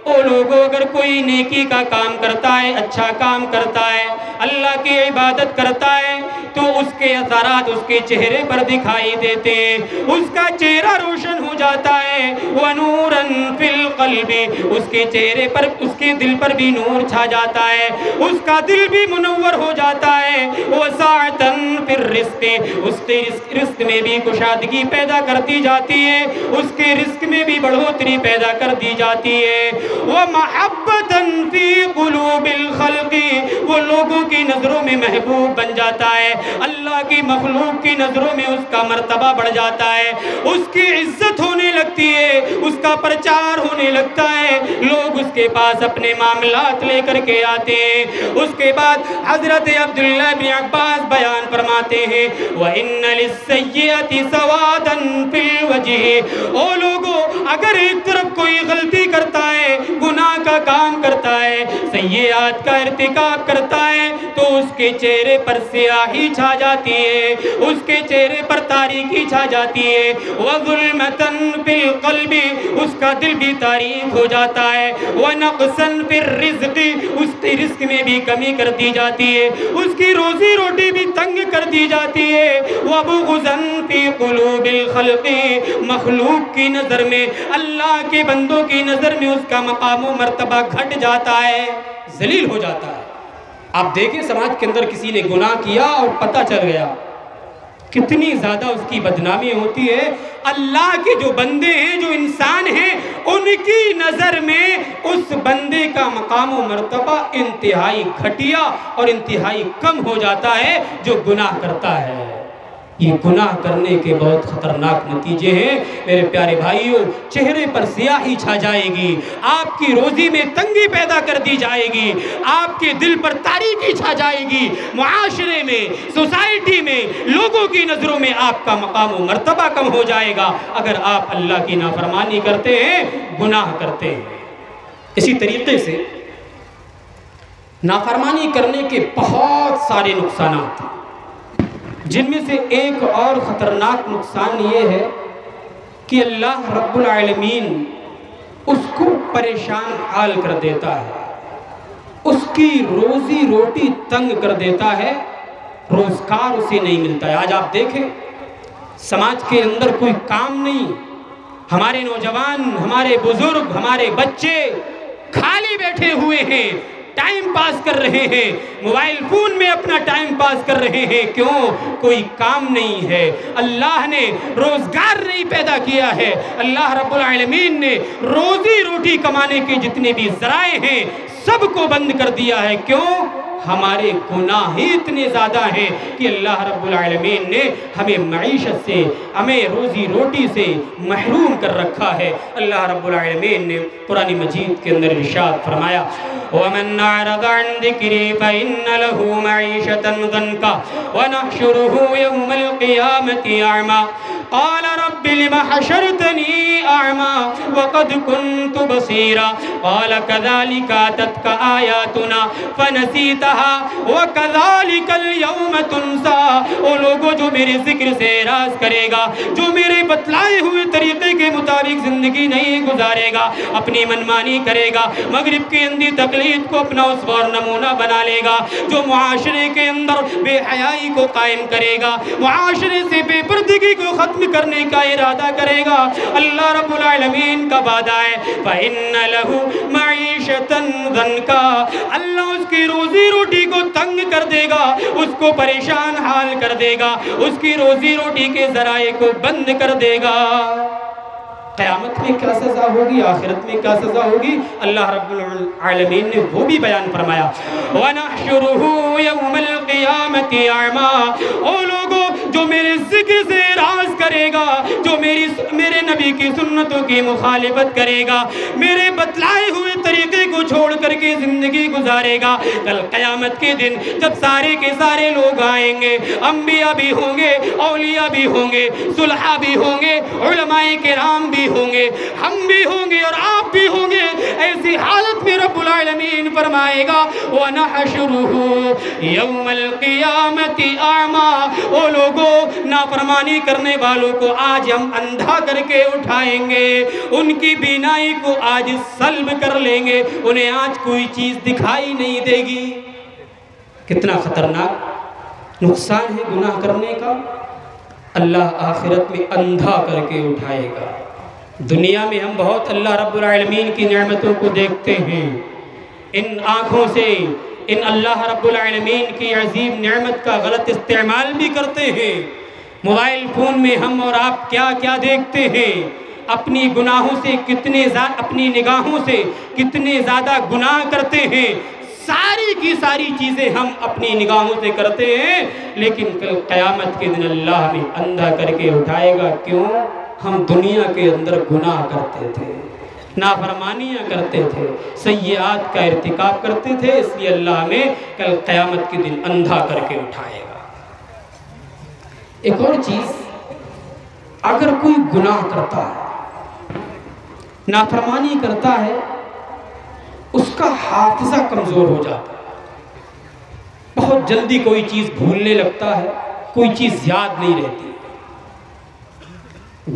او لوگوں اگر کوئی نیکی کا کام کرتا ہے، اچھا کام کرتا ہے، اللہ کی عبادت کرتا ہے تو اس کے اثرات اس کے چہرے پر دکھائی دیتے ہیں، اس کا چہرہ روشن ہو جاتا ہے، وَنُورًا فِي الْقَلْبِ، اس کے چہرے پر، اس کے دل پر بھی نور چھا جاتا ہے، اس کا دل بھی منور ہو جاتا ہے، وَسَعَةً فِي الرِّزْقِ، اس کے رزق میں بھی کشادگی پیدا کرتی جاتی ہے، اس کے رزق میں بھی بڑھوتری پیدا کر دی جاتی ہے، وَمَحَبَّةً فِي قُلُوبِ الْخَلْقِ، وہ لوگوں کی نظروں میں محبوب بن جاتا ہے، اللہ کی مخلوق کی نظروں میں اس کا مرتبہ بڑھ جاتا ہے، اس کی عزت ہونے لگتی ہے، اس کا پرچار ہونے لگتا ہے، لوگ اس کے پاس اپنے معاملات لے کر کے آتے ہیں۔ اس کے بعد حضرت عبداللہ بن عباس بیان فرماتے ہیں، وَإِنَّ لِلسَّيِّئَةِ سَوَادًا فِي الْوَجْهِ، او لوگوں اگر ایک طرف کوئی غلطی کرتا ہے، گناہ کا کام کرتا ہے، سیئات کا ارتکاب کرتا ہے تو اس کے چہرے پر سیاہی چھا جاتی ہے، اس کے چہرے پر تاریکی چھا جاتی ہے، وَظُلْمَةً فِي الْقَلْبِ، اس کا دل بھی تاریک ہو جاتا ہے، وَنَقْصًا فِي الرِّزْقِ، اس کے رزق میں بھی کمی کر دی جاتی ہے، اس کی روزی روٹی بھی تنگ کر دی جاتی ہے، وَبُغْضًا فِي قُلُوبِ الْخَلْقِ، مخلوق کی نظر میں، اللہ کے بندوں کی نظر میں اس کا مقام و مرتبہ گھٹ جاتا ہے، ذلیل ہو جاتا ہے۔ آپ دیکھیں سماج کے اندر کسی نے گناہ کیا اور پتہ چل گیا، کتنی زیادہ اس کی بدنامی ہوتی ہے۔ اللہ کے جو بندے ہیں، جو انسان ہیں، ان کی نظر میں اس بندے کا مقام و مرتبہ انتہائی گھٹیا اور انتہائی کم ہو جاتا ہے جو گناہ کرتا ہے۔ یہ گناہ کرنے کے بہت خطرناک نتیجے ہیں میرے پیارے بھائیوں۔ چہرے پر سیاہی چھا جائے گی، آپ کی روزی میں تنگی پیدا کر دی جائے گی، آپ کے دل پر تاریکی چھا جائے گی، معاشرے میں، سوسائٹی میں، لوگوں کی نظروں میں آپ کا مقام و مرتبہ کم ہو جائے گا اگر آپ اللہ کی نافرمانی کرتے ہیں، گناہ کرتے ہیں۔ اسی طریقے سے نافرمانی کرنے کے بہت سارے نقصانات ہیں، جن میں سے ایک اور خطرناک نقصان یہ ہے کہ اللہ رب العالمین اس کو پریشان حال کر دیتا ہے، اس کی روزی روٹی تنگ کر دیتا ہے، روزگار اسے نہیں ملتا ہے۔ آج آپ دیکھیں سماج کے اندر کوئی کام نہیں، ہمارے نوجوان، ہمارے بزرگ، ہمارے بچے خالی بیٹھے ہوئے ہیں، ٹائم پاس کر رہے ہیں، موبائل فون میں اپنا ٹائم پاس کر رہے ہیں. کیوں؟ کوئی کام نہیں ہے. اللہ نے روزگار نہیں پیدا کیا ہے. اللہ رب العالمین نے روزی روٹی کمانے کے جتنے بھی ذرائع ہیں سب کو بند کر دیا ہے. کیوں؟ ہمارے گناہ ہی اتنے زیادہ ہیں کہ اللہ رب العالمین نے ہمیں معیشت سے، ہمیں روزی روٹی سے محروم کر رکھا ہے. اللہ رب العالمین نے قرآن مجید کے اندر ارشاد فرمایا وَمَنْ أَعْرَضَ عَنْ ذِكْرِي فَإِنَّ لَهُ مَعِيشَةً ضَنْكًا وَنَحْشُرُهُ يَوْمَ الْقِيَامَةِ أَعْمَى قال رب لم حشرتني أعمى وقد كنت بصيرا قال كذلك أتتك آياتنا فنسيتها وكذلك اليوم تنسى. وہ لوگوں جو میرے ذکر سے اعراض کرے گا، جو میرے بتلائے ہوئے طریقے کے مطابق زندگی نہیں گزارے گا، اپنی منمانی کرے گا، مغرب کی اندھی تقلید کو اپنا اسوہ اور نمونہ بنا لے گا، جو معاشرے کے اندر بے حیائی کو قائم کرے گا، معاشرے سے بے پردگی کو ختم کرنے کا ارادہ کرے گا، اللہ رب العالمین کا وعدہ ہے فَإِنَّ لَهُ مَعِيشَةً ضَنْكًا. اللہ اس کی روزی روٹی کو تنگ کر دے گا، اس کو پریشان حال کر دے گا، اس کی روزی روٹی کے ذرائع کو بند کر دے گا. قیامت میں کیا سزا ہوگی، آخرت میں کیا سزا ہوگی، اللہ رب العالمین نے وہ بھی بیان فرمایا وَنَحْشُرُهُ يَوْمَ الْقِيَامَةِ أَعْمَى. او لوگوں جو میرے ذکر سے اعراض کرے گا، جو میرے نبی کی سنتوں کی مخالفت کرے گا، میرے بتلائے ہوئے طریقے کو چھوڑ کر کے زندگی گزارے گا، کل قیامت کے دن جب سارے کے سارے لوگ آئیں گے، انبیاء بھی ہوں گے، اولیاء بھی ہوں گے، صلحاء بھی ہوں گے، علماء کرام بھی ہوں گے، ہم بھی ہوں گے اور آپ بھی ہوں گے، ایسی حالت میں رب العالمین فرمائے گا وَنَحْشُرُهُ يَوْمَ الْقِيَامَةِ أَعْمَى. وہ لوگوں نافرمانی کرنے والوں کو آج ہم اندھا کر کے اٹھائیں گے، ان کی بینائی کو آج سلب کر لیں گے، انہیں آج کوئی چیز دکھائی نہیں دے گی. کتنا خطرناک نقصان ہے گناہ کرنے کا. اللہ آخرت میں اندھا کر کے اٹھائے گا. دنیا میں ہم بہت اللہ رب العالمین کی نعمتوں کو دیکھتے ہیں، ان آنکھوں سے ان اللہ رب العالمین کی عظیم نعمت کا غلط استعمال بھی کرتے ہیں. موبائل فون میں ہم اور آپ کیا کیا دیکھتے ہیں، اپنی گناہوں سے اپنی نگاہوں سے کتنے زیادہ گناہ کرتے ہیں. ساری کی ساری چیزیں ہم اپنی نگاہوں سے کرتے ہیں، لیکن کل قیامت کے دن اللہ ہمیں اندھا کر کے اٹھائے گا. کیوں؟ ہم دنیا کے اندر گناہ کرتے تھے، نافرمانیاں کرتے تھے، سیئات کا ارتکاب کرتے تھے، اس لیے اللہ ہمیں کل قیامت کے دن اندھا کر کے اٹھائے گا. ایک اور چیز، اگر کوئی گناہ کرتا ہے، نافرمانی کرتا ہے، اس کا حافظہ کمزور ہو جاتا ہے، بہت جلدی کوئی چیز بھولنے لگتا ہے، کوئی چیز یاد نہیں رہتی.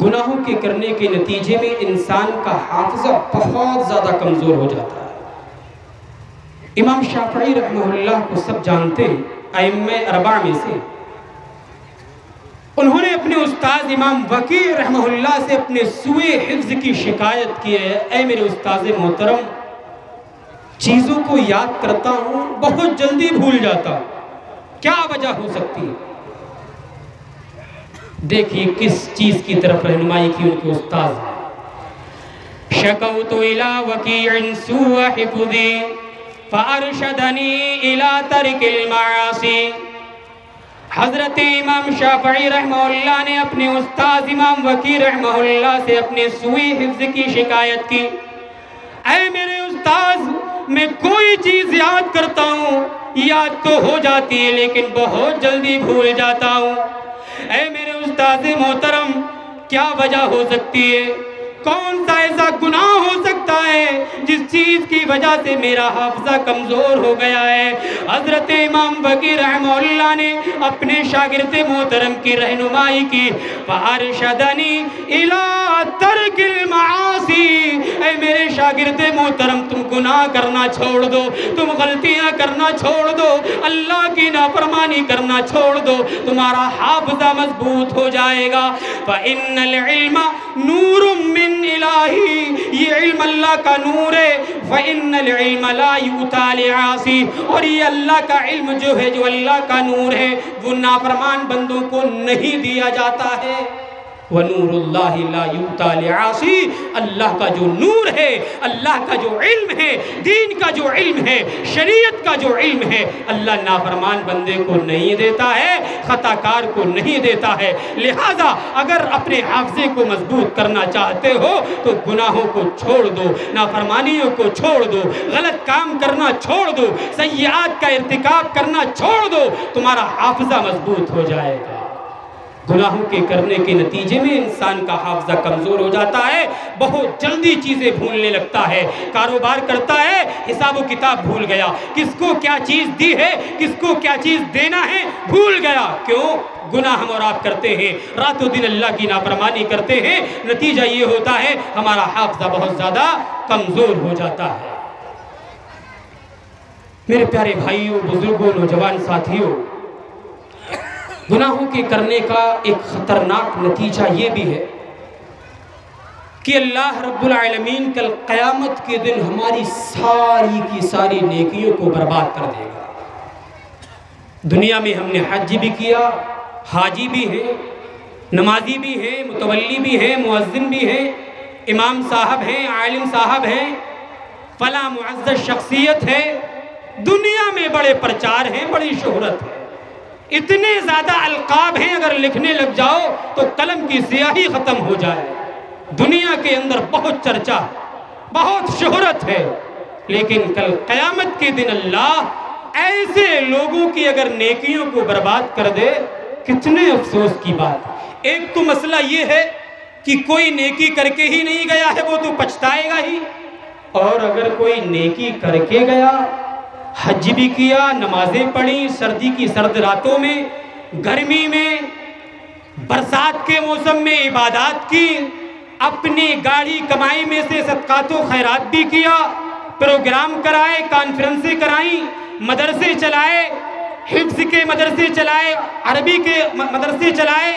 گناہوں کے کرنے کے نتیجے میں انسان کا حافظہ بہت زیادہ کمزور ہو جاتا ہے. امام شافعی رحمہ اللہ کو سب جانتے ہیں، ائمہ اربعہ میں سے. انہوں نے اپنے استاد امام وکیع رحمہ اللہ سے اپنے سوء حفظ کی شکایت کی ہے. اے میرے استاد محترم، چیزوں کو یاد کرتا ہوں، بہت جلدی بھول جاتا ہوں، کیا وجہ ہو سکتی ہے؟ دیکھیے کس چیز کی طرف رہنمائی کی ان کے استاد نے. شکوت الی وکیع سوء حفظی فارشدنی الی ترک المعاصی. حضرت امام شافعی رحمہ اللہ نے اپنے استاد امام وکیع رحمہ اللہ سے اپنے سوء حفظ کی شکایت کی. اے میرے استاد، میں کوئی چیز یاد کرتا ہوں، یاد تو ہو جاتی ہے لیکن بہت جلدی بھول جاتا ہوں. اے میرے استاد محترم، کیا وجہ ہو سکتی ہے؟ کون سا ایسا گناہ ہو سکتا ہے جس چیز کی وجہ سے میرا حافظہ کمزور ہو گیا ہے؟ حضرت امام وکیع رحمہ اللہ نے اپنے شاگرد محترم کی رہنمائی کی. فارشدنی الی ترک المعاصی الْمَعَاصِي، اے میرے شاگرد محترم تم گناہ کرنا چھوڑ دو، تم غلطیاں کرنا چھوڑ دو، اللہ کی نافرمانی کرنا چھوڑ دو، تمہارا حافظہ مضبوط ہو جائے گا۔ فَإِنَّ الْعِلْمَ نُورٌ مِّنْ إِلَٰهِ، یہ علم اللہ کا نور ہے۔ فَإِنَّ الْعِلْمَ لَا يُؤْتَىٰ لِعَاصٍ، اور یہ اللہ کا علم جو ہے، جو اللہ کا نور ہے، وہ نافرمان بندوں کو نہیں دیا جاتا ہے۔ وَنُورُ اللَّهِ لَا يُؤْتَىٰ لِعَاصٍ، اللہ کا جو نور ہے، اللہ کا جو علم ہے، دین کا جو علم ہے، شریعت کا جو علم ہے، اللہ نافرمان بندے کو نہیں دیتا ہے، خطا کار کو نہیں دیتا ہے۔ لہٰذا اگر اپنے حافظے کو مضبوط کرنا چاہتے ہو تو گناہوں کو چھوڑ دو، نافرمانیوں کو چھوڑ دو، غلط کام کرنا چھوڑ دو، سیئات کا ارتکاب کرنا چھوڑ دو، تمہارا حافظہ مضبوط ہو جائے گا۔ گناہوں کے کرنے کے نتیجے میں انسان کا حافظہ کمزور ہو جاتا ہے، بہت جلدی چیزیں بھولنے لگتا ہے، کاروبار کرتا ہے، حساب و کتاب بھول گیا، کس کو کیا چیز دی ہے، کس کو کیا چیز دینا ہے، بھول گیا۔ کیوں؟ گناہ ہم اور آپ کرتے ہیں، رات و دن اللہ کی نافرمانی کرتے ہیں، نتیجہ یہ ہوتا ہے ہمارا حافظہ بہت زیادہ کمزور ہو جاتا ہے۔ میرے پیارے بھائیوں، بزرگوں، نوجوان ساتھیوں، گناہوں کے کرنے کا ایک خطرناک نتیجہ یہ بھی ہے کہ اللہ رب العالمین کل قیامت کے دن ہماری ساری کی ساری نیکیوں کو برباد کر دے گا۔ دنیا میں ہم نے حج بھی کیا، حاجی بھی ہیں، نمازی بھی ہیں، متولی بھی ہیں، مؤذن بھی ہیں، امام صاحب ہیں، عالم صاحب ہیں، فلاں معزز شخصیت ہے، دنیا میں بڑے پرچار ہیں، بڑی شہرت ہے، اتنے زیادہ القاب ہیں، اگر لکھنے لگ جاؤ تو قلم کی سیاہی ختم ہو جائے۔ دنیا کے اندر بہت چرچا، بہت شہرت ہے، لیکن کل قیامت کے دن اللہ ایسے لوگوں کی اگر نیکیوں کو برباد کر دے، کتنے افسوس کی بات۔ ایک تو مسئلہ یہ ہے کہ کوئی نیکی کر کے ہی نہیں گیا ہے، وہ تو پچھتائے گا ہی، اور اگر کوئی نیکی کر کے گیا، حج بھی کیا، نمازیں پڑھی، سردی کی سرد راتوں میں، گرمی میں، برسات کے موسم میں عبادات کی، اپنی گاڑی کمائی میں سے صدقات و خیرات بھی کیا، پروگرام کرائے، کانفرنسیں کرائیں، مدرسے چلائے، حفظ کے مدرسے چلائے، عربی کے مدرسے چلائے،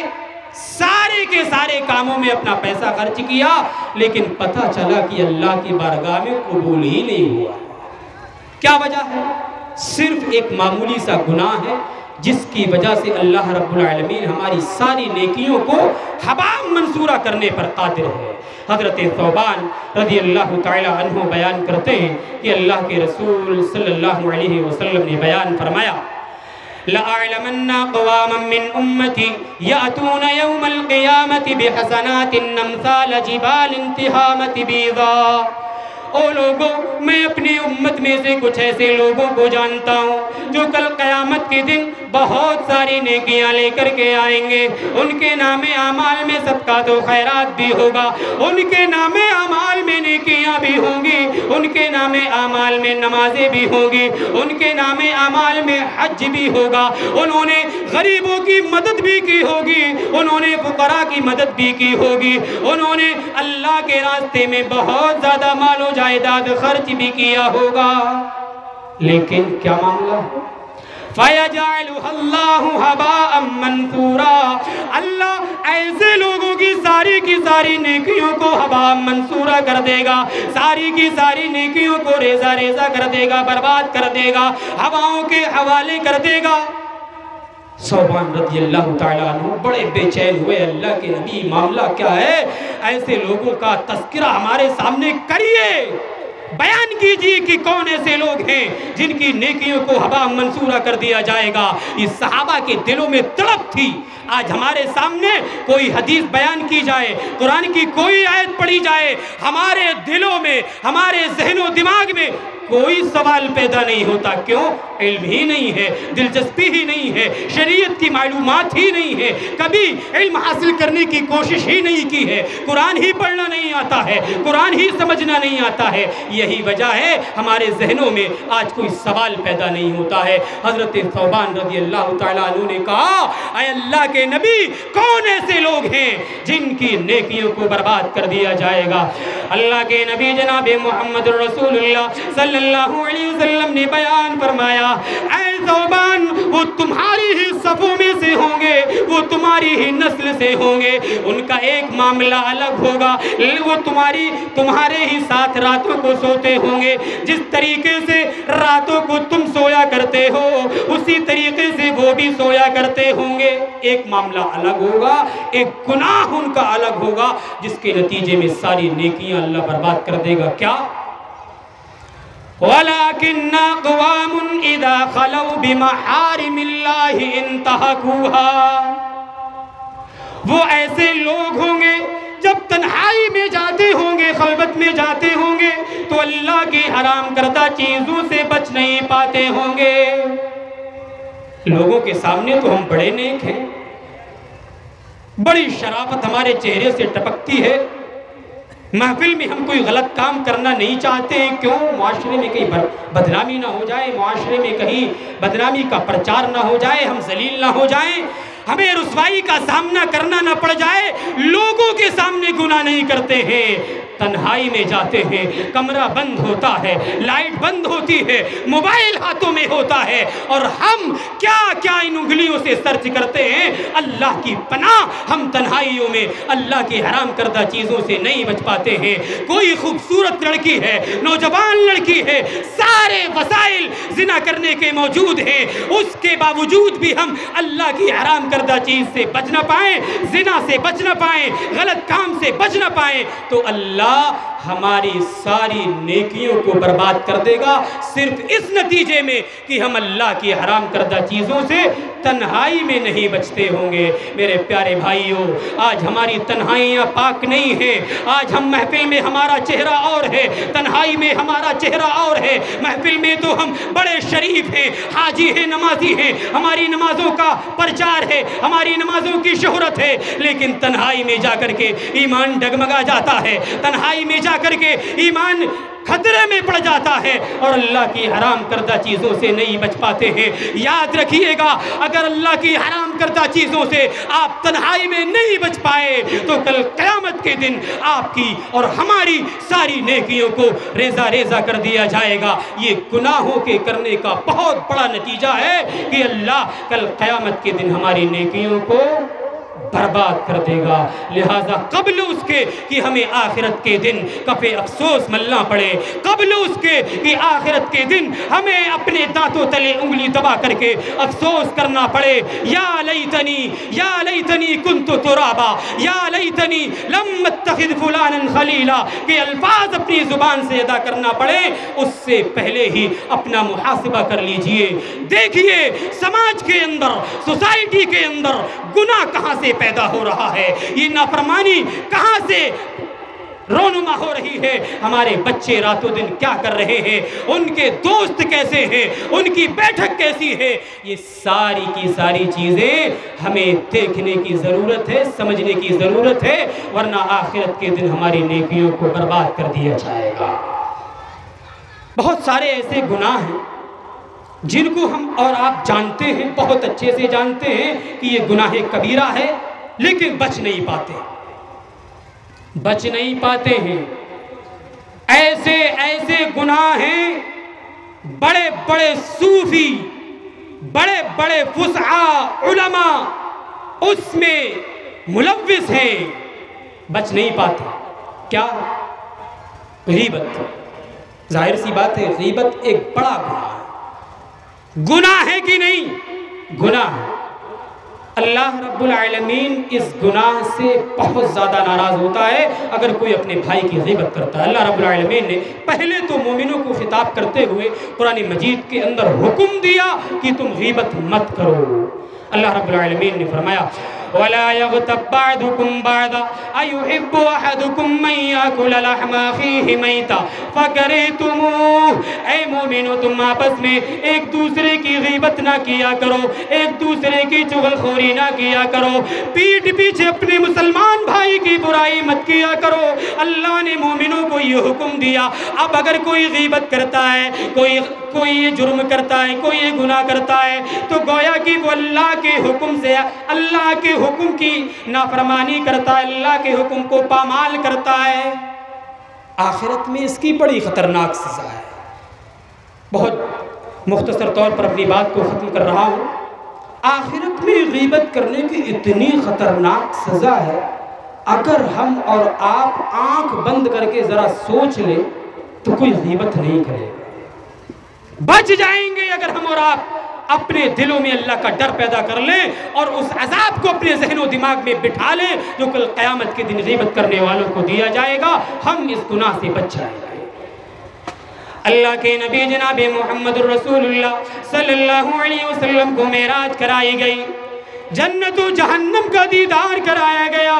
سارے کے سارے کاموں میں اپنا پیسہ خرچ کیا، لیکن پتہ چلا کہ اللہ کی بارگاہ میں قبول ہی نہیں ہوا۔ کیا وجہ ہے؟ صرف ایک معمولی سا گناہ ہے، جس کی وجہ سے اللہ رب العالمین ہماری ساری نیکیوں کو ہباء منصورہ کرنے پر قادر ہے۔ حضرت ثوبان رضی اللہ تعالی عنہ بیان کرتے ہیں کہ اللہ کے رسول صلی اللہ علیہ وسلم نے بیان فرمایا، لَأَعْلَمَنَّ قَوَامًا مِّنْ أُمَّتِي يَأْتُونَ يَوْمَ الْقِيَامَةِ بِحَسَنَاتٍ أَمْثَالَ جِبَالٍ تِهَامَةِ بِيضَاءٍ۔ او لوگوں، میں اپنی امت میں سے کچھ ایسے لوگوں کو جانتا ہوں جو کل قیامت کے دن بہت ساری نیکیاں لے کر کے آئیں گے، ان کے نام اعمال میں صدقات و خیرات بھی ہوگا، ان کے نام اعمال میں نیکیاں بھی ہوں گی، ان کے نام اعمال میں نمازیں بھی ہوں گی، ان کے نام اعمال میں حج بھی ہوگا، انہوں نے غریبوں کی مدد بھی کی ہوگی، انہوں نے فقراء کی مدد بھی کی ہوگی، انہوں نے اللہ کے راستے میں بہت زیادہ مال و جائیداد خرچ بھی کیا ہوگا، لیکن کیا معاملہ ہے؟ فَيَجْعَلُهَا اللَّهُ هَبَاءً مَّنثُورًا، اللہ ایسے لوگوں کی ساری نیکیوں کو ہباء منصورہ کر دے گا، ساری کی ساری نیکیوں کو ریزہ ریزہ کر دے گا، برباد کر دے گا، ہواؤں کے حوالے کر دے گا۔ ثوبان رضی اللہ تعالیٰ عنہ بڑے بے چین ہوئے، اللہ کے نبی معاملہ کیا ہے؟ ایسے لوگوں کا تذکرہ ہمارے سامنے کریے، بیان کیجئے کہ کون ایسے لوگ ہیں جن کی نیکیوں کو ہباء منصورہ کر دیا جائے گا۔ اس صحابہ کے دلوں میں تڑپ تھی، آج ہمارے سامنے کوئی حدیث بیان کی جائے، قرآن کی کوئی آیت پڑھی جائے، ہمارے دلوں میں، ہمارے ذہن و دماغ میں کوئی سوال پیدا نہیں ہوتا۔ کیوں؟ علم ہی نہیں ہے، دلچسپی ہی نہیں ہے، شریعت کی معلومات ہی نہیں ہے، کبھی علم حاصل کرنے کی کوشش ہی نہیں کی ہے، قرآن ہی پڑھنا نہیں آتا ہے، قرآن ہی سمجھنا نہیں آتا ہے۔ یہی وجہ ہے ہمارے ذہنوں میں آج کوئی سوال پیدا نہیں ہوتا ہے۔ حضرت ثوبان رضی اللہ تعالیٰ عنہ نے کہا، اے اللہ کے کے نبی کون ایسے لوگ ہیں جن کی نیکیوں کو برباد کر دیا جائے گا؟ اللہ کے نبی جناب محمد رسول اللہ صلی اللہ علیہ وسلم نے بیان فرمایا، اے ثوبان، وہ تمہاری ہی صفوں میں سے ہوں گے، وہ تمہاری ہی نسل سے ہوں گے، ان کا ایک معاملہ الگ ہوگا، وہ تمہارے ہی ساتھ راتوں کو سوتے ہوں گے، جس طریقے سے راتوں کو تم سویا کرتے ہو اسی طریقے سے وہ بھی سویا کرتے ہوں گے۔ ایک معاملہ الگ ہوگا، ایک گناہ ان کا الگ ہوگا، جس کے نتیجے میں ساری نیکیاں اللہ برباد کر دے گا۔ کیا؟ وَلَكِنَّ أَقْوَامٌ إِذَا خَلَوْا بِمَحَارِمِ اللَّهِ انْتَهَكُوهَا، وہ ایسے لوگ ہوں گے جب تنہائی میں جاتے ہوں گے، خلوت میں جاتے ہوں گے تو اللہ کی حرام کردہ چیزوں سے بچ نہیں پاتے ہوں گے۔ لوگوں کے سامنے تو ہم بڑے نیک ہیں، بڑی شرافت ہمارے چہرے سے ٹپکتی ہے، محفل میں ہم کوئی غلط کام کرنا نہیں چاہتے ہیں، کیوں؟ معاشرے میں کہیں بدنامی نہ ہو جائے، معاشرے میں کہیں بدنامی کا پرچار نہ ہو جائے، ہم ذلیل نہ ہو جائیں، ہمیں رسوائی کا سامنا کرنا نہ پڑ جائے۔ لوگوں کے سامنے گناہ نہیں کرتے ہیں، تنہائی میں جاتے ہیں، کمرہ بند ہوتا ہے، لائٹ بند ہوتی ہے، موبائل ہاتھوں میں ہوتا ہے، اور ہم کیا کیا ان انگلیوں سے سرچ کرتے ہیں۔ اللہ کی پناہ، ہم تنہائیوں میں اللہ کی حرام کردہ چیزوں سے نہیں بچ پاتے ہیں۔ کوئی خوبصورت لڑکی ہے، نوجوان لڑکی ہے، سارے وسائل زنا کرنے کے موجود ہیں، اس کے باوجود بھی ہم اللہ کی حرام کردہ چیز سے بچ نہ پائیں، زنا سے بچ نہ پائیں، غلط کام سے بچ نہ پائیں، تو اللہ ہماری ساری نیکیوں کو برباد کر دے گا، صرف اس نتیجے میں کہ ہم اللہ کی حرام کردہ چیزوں سے تنہائی میں نہیں بچتے ہوں گے۔ میرے پیارے بھائیوں، آج ہماری تنہائیاں پاک نہیں ہیں، آج ہم محفل میں ہمارا چہرہ اور ہے، تنہائی میں ہمارا چہرہ اور ہے۔ محفل میں تو ہم بڑے شریف ہیں، حاجی ہیں، نمازی ہیں، ہماری نمازوں کا پرچار ہے، ہماری نمازوں کی شہرت ہے، لیکن تنہائی میں جا کر کے ایمان ڈگمگا جاتا ہے، تنہائی میں جا کر کے ایمان خطرے میں پڑ جاتا ہے، اور اللہ کی حرام کردہ چیزوں سے نہیں بچ پاتے ہیں۔ یاد رکھیے گا، اگر اللہ کی حرام کردہ چیزوں سے آپ تنہائی میں نہیں بچ پائے تو کل قیامت کے دن آپ کی اور ہماری ساری نیکیوں کو ریزہ ریزہ کر دیا جائے گا۔ یہ گناہوں کے کرنے کا بہت بڑا نتیجہ ہے کہ اللہ کل قیامت کے دن ہماری نیکیوں کو برباد کر دے گا۔ لہذا قبل اس کے کہ ہمیں آخرت کے دن کفِ افسوس ملنا پڑے، قبل اس کے کہ آخرت کے دن ہمیں اپنے دانتوں تلے انگلی دبا کر کے افسوس کرنا پڑے، یا لیتنی کنت ترابا، یا لیتنی لم اتخذ فلانا خلیلا، کہ الفاظ اپنی زبان سے ادا کرنا پڑے، اس سے پہلے ہی اپنا محاسبہ کر لیجئے۔ دیکھیے سماج کے اندر، سوسائٹی کے اندر گناہ کہاں سے پیدا ہو رہا ہے، یہ نافرمانی کہاں سے رونما ہو رہی ہے، ہمارے بچے راتوں دن کیا کر رہے ہیں، ان کے دوست کیسے ہیں، ان کی بیٹھک کیسی ہے، یہ ساری کی ساری چیزیں ہمیں دیکھنے کی ضرورت ہے، سمجھنے کی ضرورت ہے، ورنہ آخرت کے دن ہماری نیکیوں کو برباد کر دیا جائے گا۔ بہت سارے ایسے گناہ ہیں جن کو ہم اور آپ جانتے ہیں، بہت اچھے سے جانتے ہیں کہ یہ گناہ کبیرہ ہے، لیکن بچ نہیں پاتے ہیں۔ ایسے گناہ ہیں، بڑے بڑے صوفی، بڑے بڑے فصحاء علماء اس میں ملوث ہیں، بچ نہیں پاتے۔ کیا؟ غیبت۔ ظاہر سی بات ہے، غیبت ایک بڑا گناہ ہے۔ گناہ ہے کہ نہیں؟ گناہ ہے۔ اللہ رب العالمین اس گناہ سے بہت زیادہ ناراض ہوتا ہے اگر کوئی اپنے بھائی کی غیبت کرتا ہے۔ اللہ رب العالمین نے پہلے تو مومنوں کو خطاب کرتے ہوئے قرآن مجید کے اندر حکم دیا کہ تم غیبت مت کرو۔ اللہ رب العالمین نے فرمایا وَلَا يَغْتَبْ بَعْضُكُمْ بَعْضًا أَيُحِبُّ أَحَدُكُمْ مَنْ يَأْكُلَ لَحْمَ أَخِيهِ مَيْتًا فَكَرِهْتُمُوهُ۔ اے مومنو، تم آپس میں ایک دوسرے کی غیبت نہ کیا کرو، ایک دوسرے کی چغلخوری نہ کیا کرو، پیٹھ پیچھے اپنے مسلمان بھائی کی برائی برائی مت کیا کرو۔ اللہ نے مومنوں کو یہ حکم دیا۔ اب اگر کوئی غیبت کرتا ہے، کوئی یہ جرم کرتا ہے، کوئی یہ گناہ کرتا ہے، تو گویا کہ وہ اللہ کے حکم سے، اللہ کے حکم کی نافرمانی کرتا ہے، اللہ کے حکم کو پامال کرتا ہے۔ آخرت میں اس کی بڑی خطرناک سزا ہے۔ بہت مختصر طور پر اپنی بات کو ختم کر رہا ہوں۔ آخرت میں غیبت کرنے کی اتنی خطرناک سزا ہے، اگر ہم اور آپ آنکھ بند کر کے ذرا سوچ لیں تو کوئی غیبت نہیں کرے گا۔ بچ جائیں گے اگر ہم اور آپ اپنے دلوں میں اللہ کا ڈر پیدا کر لیں اور اس عذاب کو اپنے ذہن و دماغ میں بٹھا لیں جو کل قیامت کے دن غیبت کرنے والوں کو دیا جائے گا، ہم اس گناہ سے بچ جائیں گے۔ اللہ کے نبی جناب محمد الرسول اللہ صلی اللہ علیہ وسلم کو معراج کرائی گئی، جنت و جہنم کا دیدار کرایا گیا۔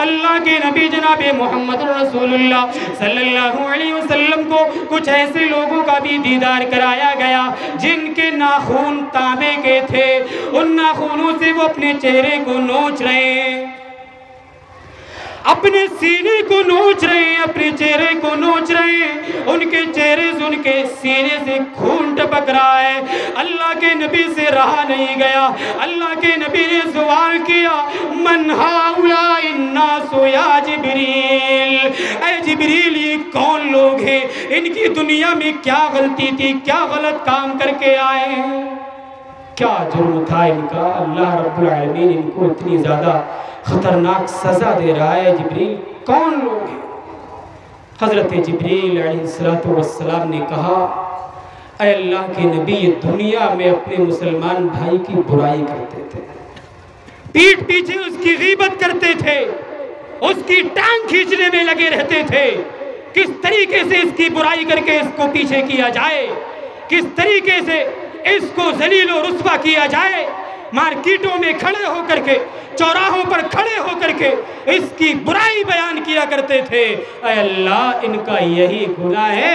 اللہ کے نبی جناب محمد الرسول اللہ صلی اللہ علیہ وسلم کو کچھ ایسے لوگوں کا بھی دیدار کرایا گیا جن کے ناخون تانبے کے تھے، ان ناخونوں سے وہ اپنے چہرے کو نوچ رہے ہیں، اپنے سینے کو نوچ رہے ہیں، اپنے چہرے کو نوچ رہے ہیں، ان کے چہرے سے، ان کے سینے سے خون ٹپک رہا ہے۔ اللہ کے نبی سے رہا نہیں گیا، اللہ کے نبی نے سوال کیا، من ہؤلاء الناس یا جبریل، اے جبریل یہ کون لوگ ہیں، ان کی دنیا میں کیا غلطی تھی، کیا غلط کام کر کے آئے ہیں، کیا جرم تھا ان کا، اللہ رب العالمین ان کو اتنی زیادہ خطرناک سزا دے رہا ہے، جبریل کون لوگ ہیں؟ حضرت جبریل علیہ السلام نے کہا، اے اللہ کے نبی یہ دنیا میں اپنے مسلمان بھائی کی برائی کرتے تھے، پیٹھ پیچھے اس کی غیبت کرتے تھے، اس کی ٹانگ کھینچنے میں لگے رہتے تھے، کس طریقے سے اس کی برائی کر کے اس کو پیچھے کیا جائے، کس طریقے سے اس کو ذلیل و رسوا کیا جائے، مارکیٹوں میں کھڑے ہو کر کے، چوراہوں پر کھڑے ہو کر کے اس کی برائی بیان کیا کرتے تھے۔ اے اللہ ان کا یہی گناہ ہے،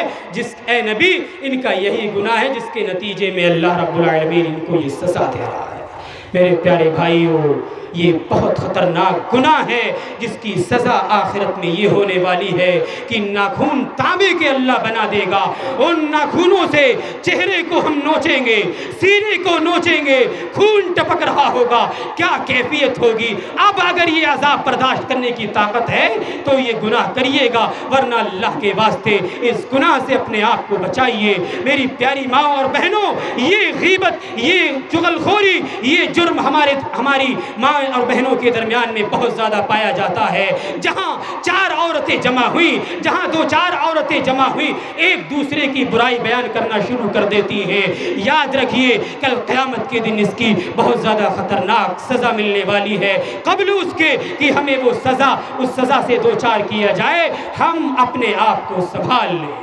اے نبی ان کا یہی گناہ ہے جس کے نتیجے میں اللہ رب العالمین ان کو یہ سزا دے رہا ہے۔ میرے پیارے بھائیوں، یہ بہت خطرناک گناہ ہے جس کی سزا آخرت میں یہ ہونے والی ہے کہ ناخون تانبے کے اللہ بنا دے گا، ان ناخونوں سے چہرے کو ہم نوچیں گے، سینے کو نوچیں گے، خون ٹپک رہا ہوگا، کیا کیفیت ہوگی۔ اب اگر یہ عذاب برداشت کرنے کی طاقت ہے تو یہ گناہ کریے گا، ورنہ اللہ کے واسطے اس گناہ سے اپنے آپ کو بچائیے۔ میری پیاری ماں اور بہنوں، یہ غیبت، یہ چغلخوری، یہ جرم ہماری ماں اور بہنوں کے درمیان میں بہت زیادہ پایا جاتا ہے۔ جہاں چار عورتیں جمع ہوئی، جہاں دو چار عورتیں جمع ہوئی، ایک دوسرے کی برائی بیان کرنا شروع کر دیتی ہیں۔ یاد رکھیے کل قیامت کے دن اس کی بہت زیادہ خطرناک سزا ملنے والی ہے۔ قبل اس کے کہ ہمیں وہ سزا، اس سزا سے دو چار کیا جائے، ہم اپنے آپ کو سنبھال لیں۔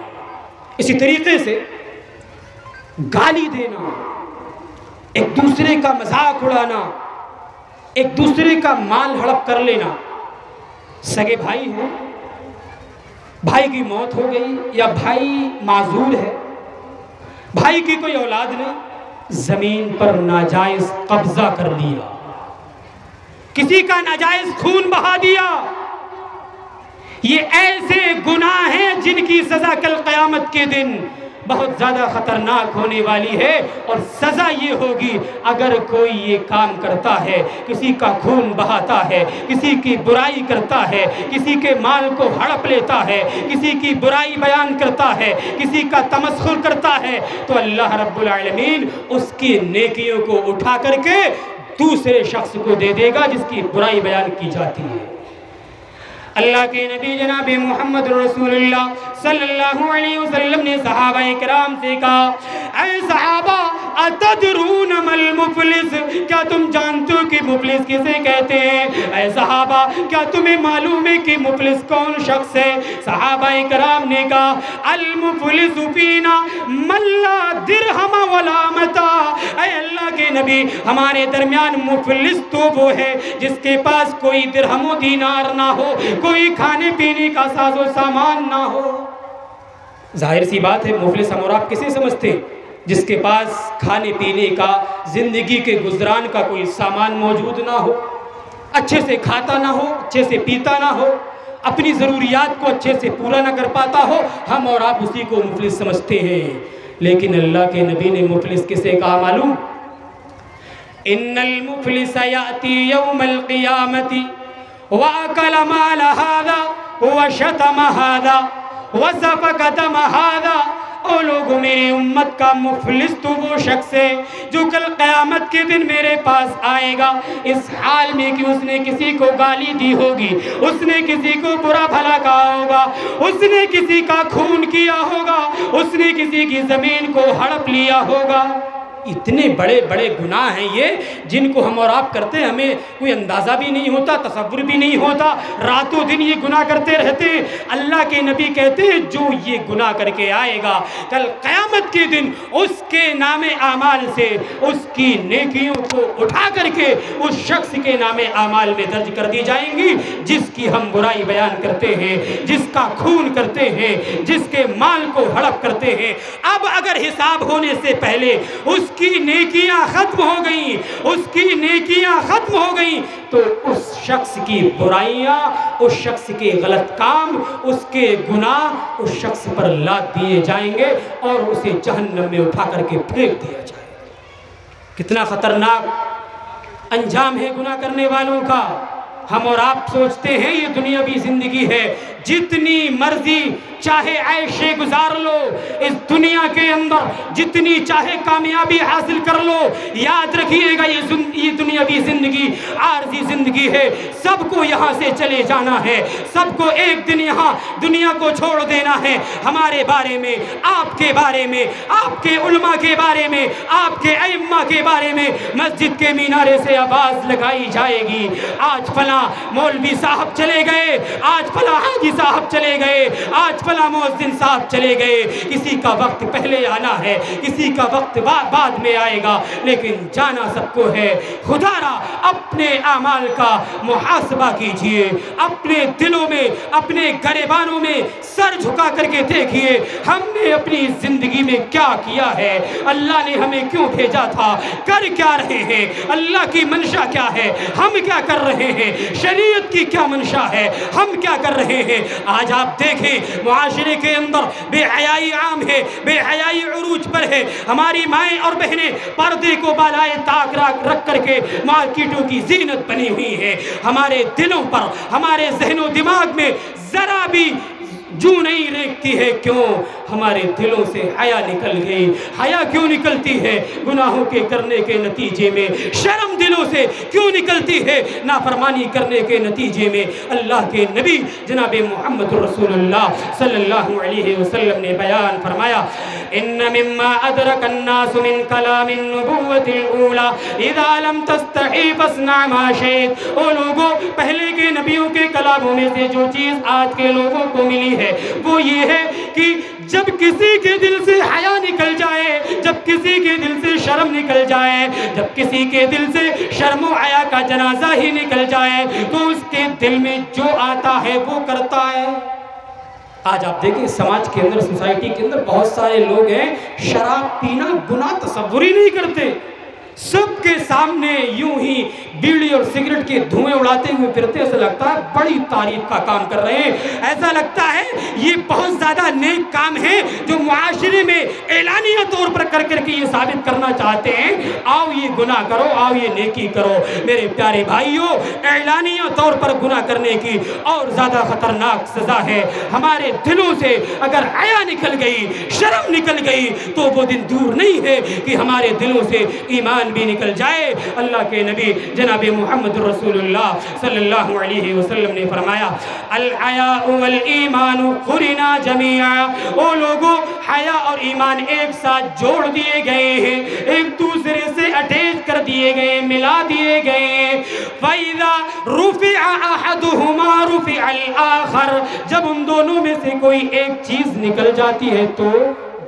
اسی طریقے سے گالی دینا، ایک دوسرے کا مذاق اڑانا، ایک دوسرے کا مال ہڑپ کر لینا، سگے بھائی ہیں، بھائی کی موت ہو گئی یا بھائی معذور ہے، بھائی کی کوئی اولاد نہیں، زمین پر ناجائز قبضہ کر لیا، کسی کا ناجائز خون بہا دیا، یہ ایسے گناہ ہیں جن کی سزا کل قیامت کے دن بہت زیادہ خطرناک ہونے والی ہے، اور سزا یہ ہوگی اگر کوئی یہ کام کرتا ہے، کسی کا خون بہاتا ہے، کسی کی برائی کرتا ہے، کسی کے مال کو ہڑپ لیتا ہے، کسی کی برائی بیان کرتا ہے، کسی کا تمسخر کرتا ہے، تو اللہ رب العالمین اس کی نیکیوں کو اٹھا کر کے دوسرے شخص کو دے دے گا جس کی برائی بیان کی جاتی ہے۔ اللہ کے نبی جناب محمد رسول اللہ صلی اللہ علیہ وسلم نے صحابہ کرام سے کہا، اے صحابہ اتدرون مل مفلس، کیا تم جانتے ہو کہ مفلس کسے کہتے ہیں؟ اے صحابہ کیا تمہیں معلوم ہے کہ مفلس کون شخص ہے؟ صحابہ کرام نے کہا، المفلس فینا من لا درہم ولا متاع، اے اللہ کے نبی ہمارے درمیان مفلس تو وہ ہے جس کے پاس کوئی درہم و دینار نہ ہو، کوئی کھانے پینے کا ساز و سامان نہ ہو۔ ظاہر سی بات ہے مفلس ہم اور آپ کسے سمجھتے ہیں؟ جس کے پاس کھانے پینے کا، زندگی کے گزران کا کوئی سامان موجود نہ ہو، اچھے سے کھاتا نہ ہو، اچھے سے پیتا نہ ہو، اپنی ضروریات کو اچھے سے پورا نہ کر پاتا ہو، ہم اور آپ اسی کو مفلس سمجھتے ہیں۔ لیکن اللہ کے نبی نے مفلس کسے کہا معلوم؟ ان المفلس یاتی یوم القیامت واکل مال ھذا وشتم ھذا وسفک دم ھذا۔ او لوگوں، میری امت کا مفلس تو وہ شخص ہے جو کل قیامت کے دن میرے پاس آئے گا اس حال میں کہ اس نے کسی کو گالی دی ہوگی، اس نے کسی کو برا بھلا کہا ہوگا، اس نے کسی کا خون کیا ہوگا، اس نے کسی کی زمین کو ہڑپ لیا ہوگا۔ اتنے بڑے بڑے گناہ ہیں یہ جن کو ہم اور آپ کرتے ہیں، ہمیں کوئی اندازہ بھی نہیں ہوتا، تصور بھی نہیں ہوتا، راتوں دن یہ گناہ کرتے رہتے ہیں۔ اللہ کے نبی کہتے ہیں جو یہ گناہ کر کے آئے گا کل قیامت کے دن اس کے نام اعمال سے اس کی نیکیوں کو اٹھا کر کے اس شخص کے نام اعمال میں درج کر دی جائیں گی جس کی ہم برائی بیان کرتے ہیں، جس کا خون کرتے ہیں، جس کے مال کو ہڑپ کرتے ہیں۔ اب اگر حساب ہونے سے پہلے اس کی نیکیاں ختم ہو گئیں، اس کی نیکیاں ختم ہو گئیں تو اس شخص کی برائیاں، اس شخص کے غلط کام، اس کے گناہ اس شخص پر لاد دیے جائیں گے اور اسے جہنم میں اٹھا کر کے پھینک دیا جائے گا۔ کتنا خطرناک انجام ہے گناہ کرنے والوں کا۔ ہم اور آپ سوچتے ہیں یہ دنیاوی زندگی ہے، جتنی مرضی چاہے عیشیں گزار لو اس دنیا کے اندر، جتنی چاہے کامیابی حاصل کر لو، یاد رکھیے گا یہ دنیاوی زندگی عارضی زندگی ہے، سب کو یہاں سے چلے جانا ہے، سب کو ایک دن یہاں دنیا کو چھوڑ دینا ہے۔ ہمارے بارے میں، آپ کے بارے میں، آپ کے علماء کے بارے میں، آپ کے ائمہ کے بارے میں مسجد کے مینارے سے آواز لگائی جائے گی، آج فلاں مولوی صاحب چلے گئے، آج فلاں حاجی صاحب چلے گئے، آج فلاں مؤذن صاحب چلے گئے۔ کسی کا وقت پہلے آنا ہے، کسی کا وقت بعد میں آئے گا، لیکن جانا سب کو ہے۔ خدا را اپنے اعمال کا محاسبہ کیجئے، اپنے دلوں میں، اپنے گریبانوں میں سر جھکا کر کے دیکھیے ہم نے اپنی زندگی میں کیا کیا ہے، اللہ نے ہمیں کیوں بھیجا تھا، کر کیا رہے ہیں، اللہ کی منشا کیا ہے، ہم کیا کر رہے ہیں، شریعت کی کیا منشا ہے، ہم کیا کر رہے ہیں۔ آج آپ دیکھیں معاشرے کے اندر بے حیائی عام ہے، بے حیائی عروج پر ہے۔ ہماری مائیں اور بہنیں پردے کو بالائے طاق رکھ کر کے مارکیٹوں کی زینت بنی ہوئی ہیں۔ ہمارے دلوں پر، ہمارے ذہن و دماغ میں ذرا بھی جو نہیں ریکھتی ہے، کیوں؟ ہمارے دلوں سے حیا نکل گئی۔ حیا کیوں نکلتی ہے؟ گناہوں کے کرنے کے نتیجے میں۔ شرم دلوں سے کیوں نکلتی ہے؟ نافرمانی کرنے کے نتیجے میں۔ اللہ کے نبی جناب محمد رسول اللہ صلی اللہ علیہ وسلم نے بیان فرمایا، ان مما ادرک الناس من کلام النبوۃ الاولی اذا لم تستحی فاصنع ما شئت۔ او لوگوں، پہلے کے نبیوں کے کلاموں میں سے جو چیز آج کے لوگوں کو ملی ہے وہ یہ ہے کہ جب کسی کے دل سے حیا نکل جائے، جب کسی کے دل سے شرم نکل جائے، جب کسی کے دل سے شرم و حیا کا جنازہ ہی نکل جائے تو اس کے دل میں جو آتا ہے وہ کرتا ہے۔ آج آپ دیکھیں سماج کے اندر، سوسائٹی کے اندر بہت سارے لوگ ہیں شراب پینا گناہ تصور ہی نہیں کرتے، سب کے سامنے یوں ہی بیڑی اور سگریٹ کے دھوئیں اڑاتے ہوئے پھرتے، ایسا لگتا ہے بڑی تعریف کا کام کر رہے ہیں، ایسا لگتا ہے یہ بہت زیادہ نیک کام ہے جو معاشرے میں اعلانیہ طور پر کر کے یہ ثابت کرنا چاہتے ہیں، آؤ یہ گناہ کرو، آؤ یہ نیکی کرو۔ میرے پیارے بھائیوں، اعلانیہ طور پر گناہ کرنے کی اور زیادہ خطرناک سزا ہے۔ ہمارے دلوں سے اگر حیا نکل گئی، شرم نکل گئی تو وہ دن دور نہیں ہے کہ ہمارے دلوں سے ایمان بھی نکل جائے۔ اللہ کے نبی جناب محمد رسول اللہ صلی اللہ علیہ وسلم نے فرمایا، الحیاء والایمان قرنا جمیعا۔ او لوگوں، حیا اور ایمان ایک ساتھ جوڑ دیے گئے ہیں، ایک دوسرے سے اٹیچ کر دیے گئے، ملا دیے گئے۔ فَإِذَا رُفِعَ أَحَدُهُمَا رُفِعَ الْآخَرُ۔ جب ان دونوں میں سے کوئی ایک چیز نکل جاتی ہے تو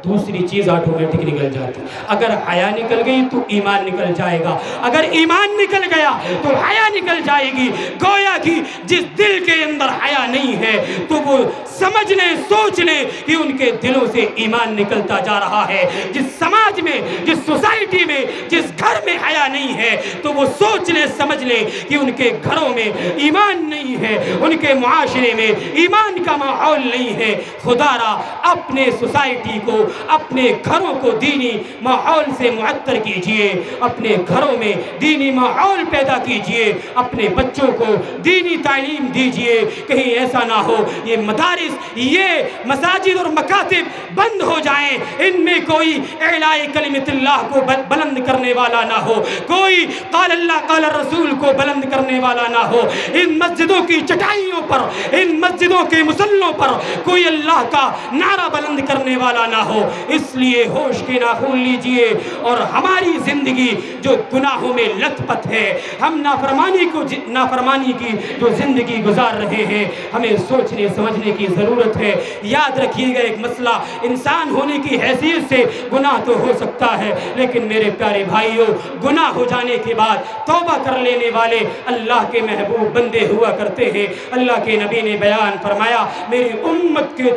دوسری چیز آٹومیٹک نکل جاتی ہے۔ اگر حیا نکل گئی تو ایمان نکل جائے گا، اگر ایمان نکل گیا تو حیا نکل جائے گی۔ گویا کہ جس دل کے اندر حیا نہیں ہے ہے تو وہ سمجھ لیں، سوچ لیں کہ ان کے دلوں سے ایمان نکلتا جا رہا ہے۔ جس سماج میں، جس سوسائٹی میں، جس گھر میں حیا نہیں ہے تو وہ سوچ لیں، سمجھ لیں کہ ان کے گھروں میں ایمان نہیں ہے، ان کے معاشرے میں ایمان کا ماحول نہیں ہے۔ خدا را اپنے سوسائٹی کو، اپنے گھروں کو دینی ماحول سے معطر کیجئے، اپنے گھروں میں دینی ماحول پیدا کیجئے، اپنے بچوں کو دینی تعلیم دیجئے۔ کہیں ایسا نہ ہو یہ مدارس، یہ مساجد اور مکاتب بند ہو جائیں، ان میں کوئی اعلاء کلمت اللہ کو بلند کرنے والا نہ ہو، کوئی قال اللہ قال رسول کو بلند کرنے والا نہ ہو، ان مسجدوں کی چٹائیوں پر، ان مسجدوں کے مصلوں پر کوئی اللہ کا نعرہ بلند کرنے والا نہ ہو۔ اس لیے ہوش کے ناخن لیجئے اور ہماری زندگی جو گناہوں میں لت پت ہے، ہم نافرمانی کی جو زندگی گزار رہے ہیں، ہمیں سوچنے سمجھنے کی ضرورت ہے۔ یاد رکھیے گا ایک مسئلہ، انسان ہونے کی حیثیت سے گناہ تو ہو سکتا ہے، لیکن میرے پیارے بھائیوں، گناہ ہو جانے کے بعد توبہ کر لینے والے اللہ کے محبوب بندے ہوا کرتے ہیں۔ اللہ کے نبی نے بیان فرمایا میری امت کے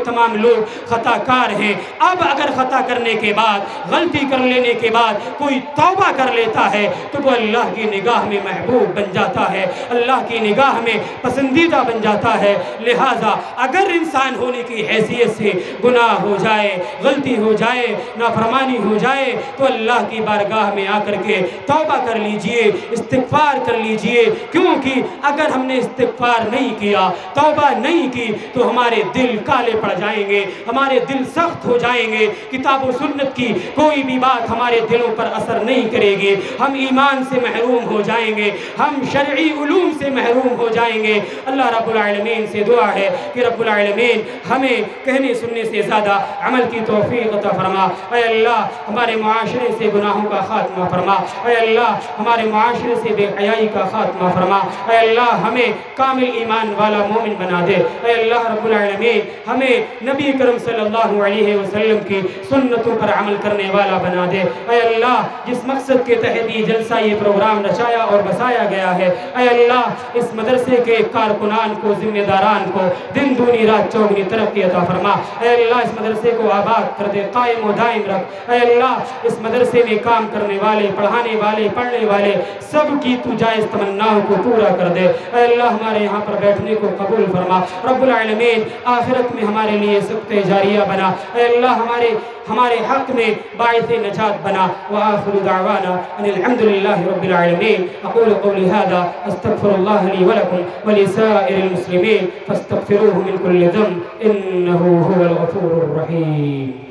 تمام لوگ خطا کار ہیں، اب اگر خطا کرنے کے بعد، غلطی کر لینے کے بعد کوئی توبہ کر لیتا ہے تو وہ اللہ کی نگاہ میں محبوب بن جاتا ہے، اللہ کی نگاہ میں پسندیدہ بن جاتا ہے۔ لہٰذا اگر انسان ہونے کی حیثیت سے گناہ ہو جائے، غلطی ہو جائے، نافرمانی ہو جائے تو اللہ کی بارگاہ میں آ کر کے توبہ کر لیجئے، استغفار کر لیجئے، کیونکہ اگر ہم نے استغفار نہیں کیا، توبہ نہیں کی تو ہمارے دل کالے پڑ جائیں گے، ہمارے دل سخت ہو جائیں گے، کتاب و سنت کی کوئی بھی بات ہمارے دلوں پر اثر نہیں کرے گی، ہم ایمان سے محروم ہو جائیں گے، ہم شرعی علوم سے محروم ہو جائیں گے۔ اللہ رب العالمین سے دعا ہے کہ رب العالمین ہمیں کہنے سننے سے زیادہ عمل کی توفیق عطا فرما۔ اے اللہ ہمارے معاشرے سے گناہوں کا خاتمہ فرما، اے اللہ ہمارے معاشرے سے بے حیائی کا خاتمہ فرما، اے اللہ ہمیں کامل ایمان والا مومن بنا دے، اے اللہ رب العالمین ہمیں نبی کرم صلی اللہ علیہ وسلم کی سنتوں پر عمل کرنے والا بنا دے۔ اے اللہ جس مقصد کے تحت یہ جلسہ، یہ پروگرام رچایا اور بسایا گیا ہے، اے اللہ اس مدرسے کے کارکنان کو، ذمہ داران کو دن دونی رات چوگنی ترقی عطا فرما۔ اے اللہ اس مدرسے کو آباد کر دے، قائم و دائم رکھ۔ اے اللہ اس مدرسے میں کام کرنے والے، پڑھانے والے، پڑھنے والے سب کی تو جائز تمناؤں کو پورا کر دے۔ اے اللہ ہمارے یہاں پر بیٹھنے کو قبول فرما۔ رب العالمین آخرت میں ہمارے لیے صدقہ جاریہ بنا۔ اے اللہ ہمارے حق میں باعث نجات بنا۔ وآخر دعوانا ان الحمد للہ رب العالمین۔ اقول قولی هذا استغفر اللہ لی ولکم ولسائر المسلمین فاستغفروه من كل ذنب انه هو الغفور الرحیم۔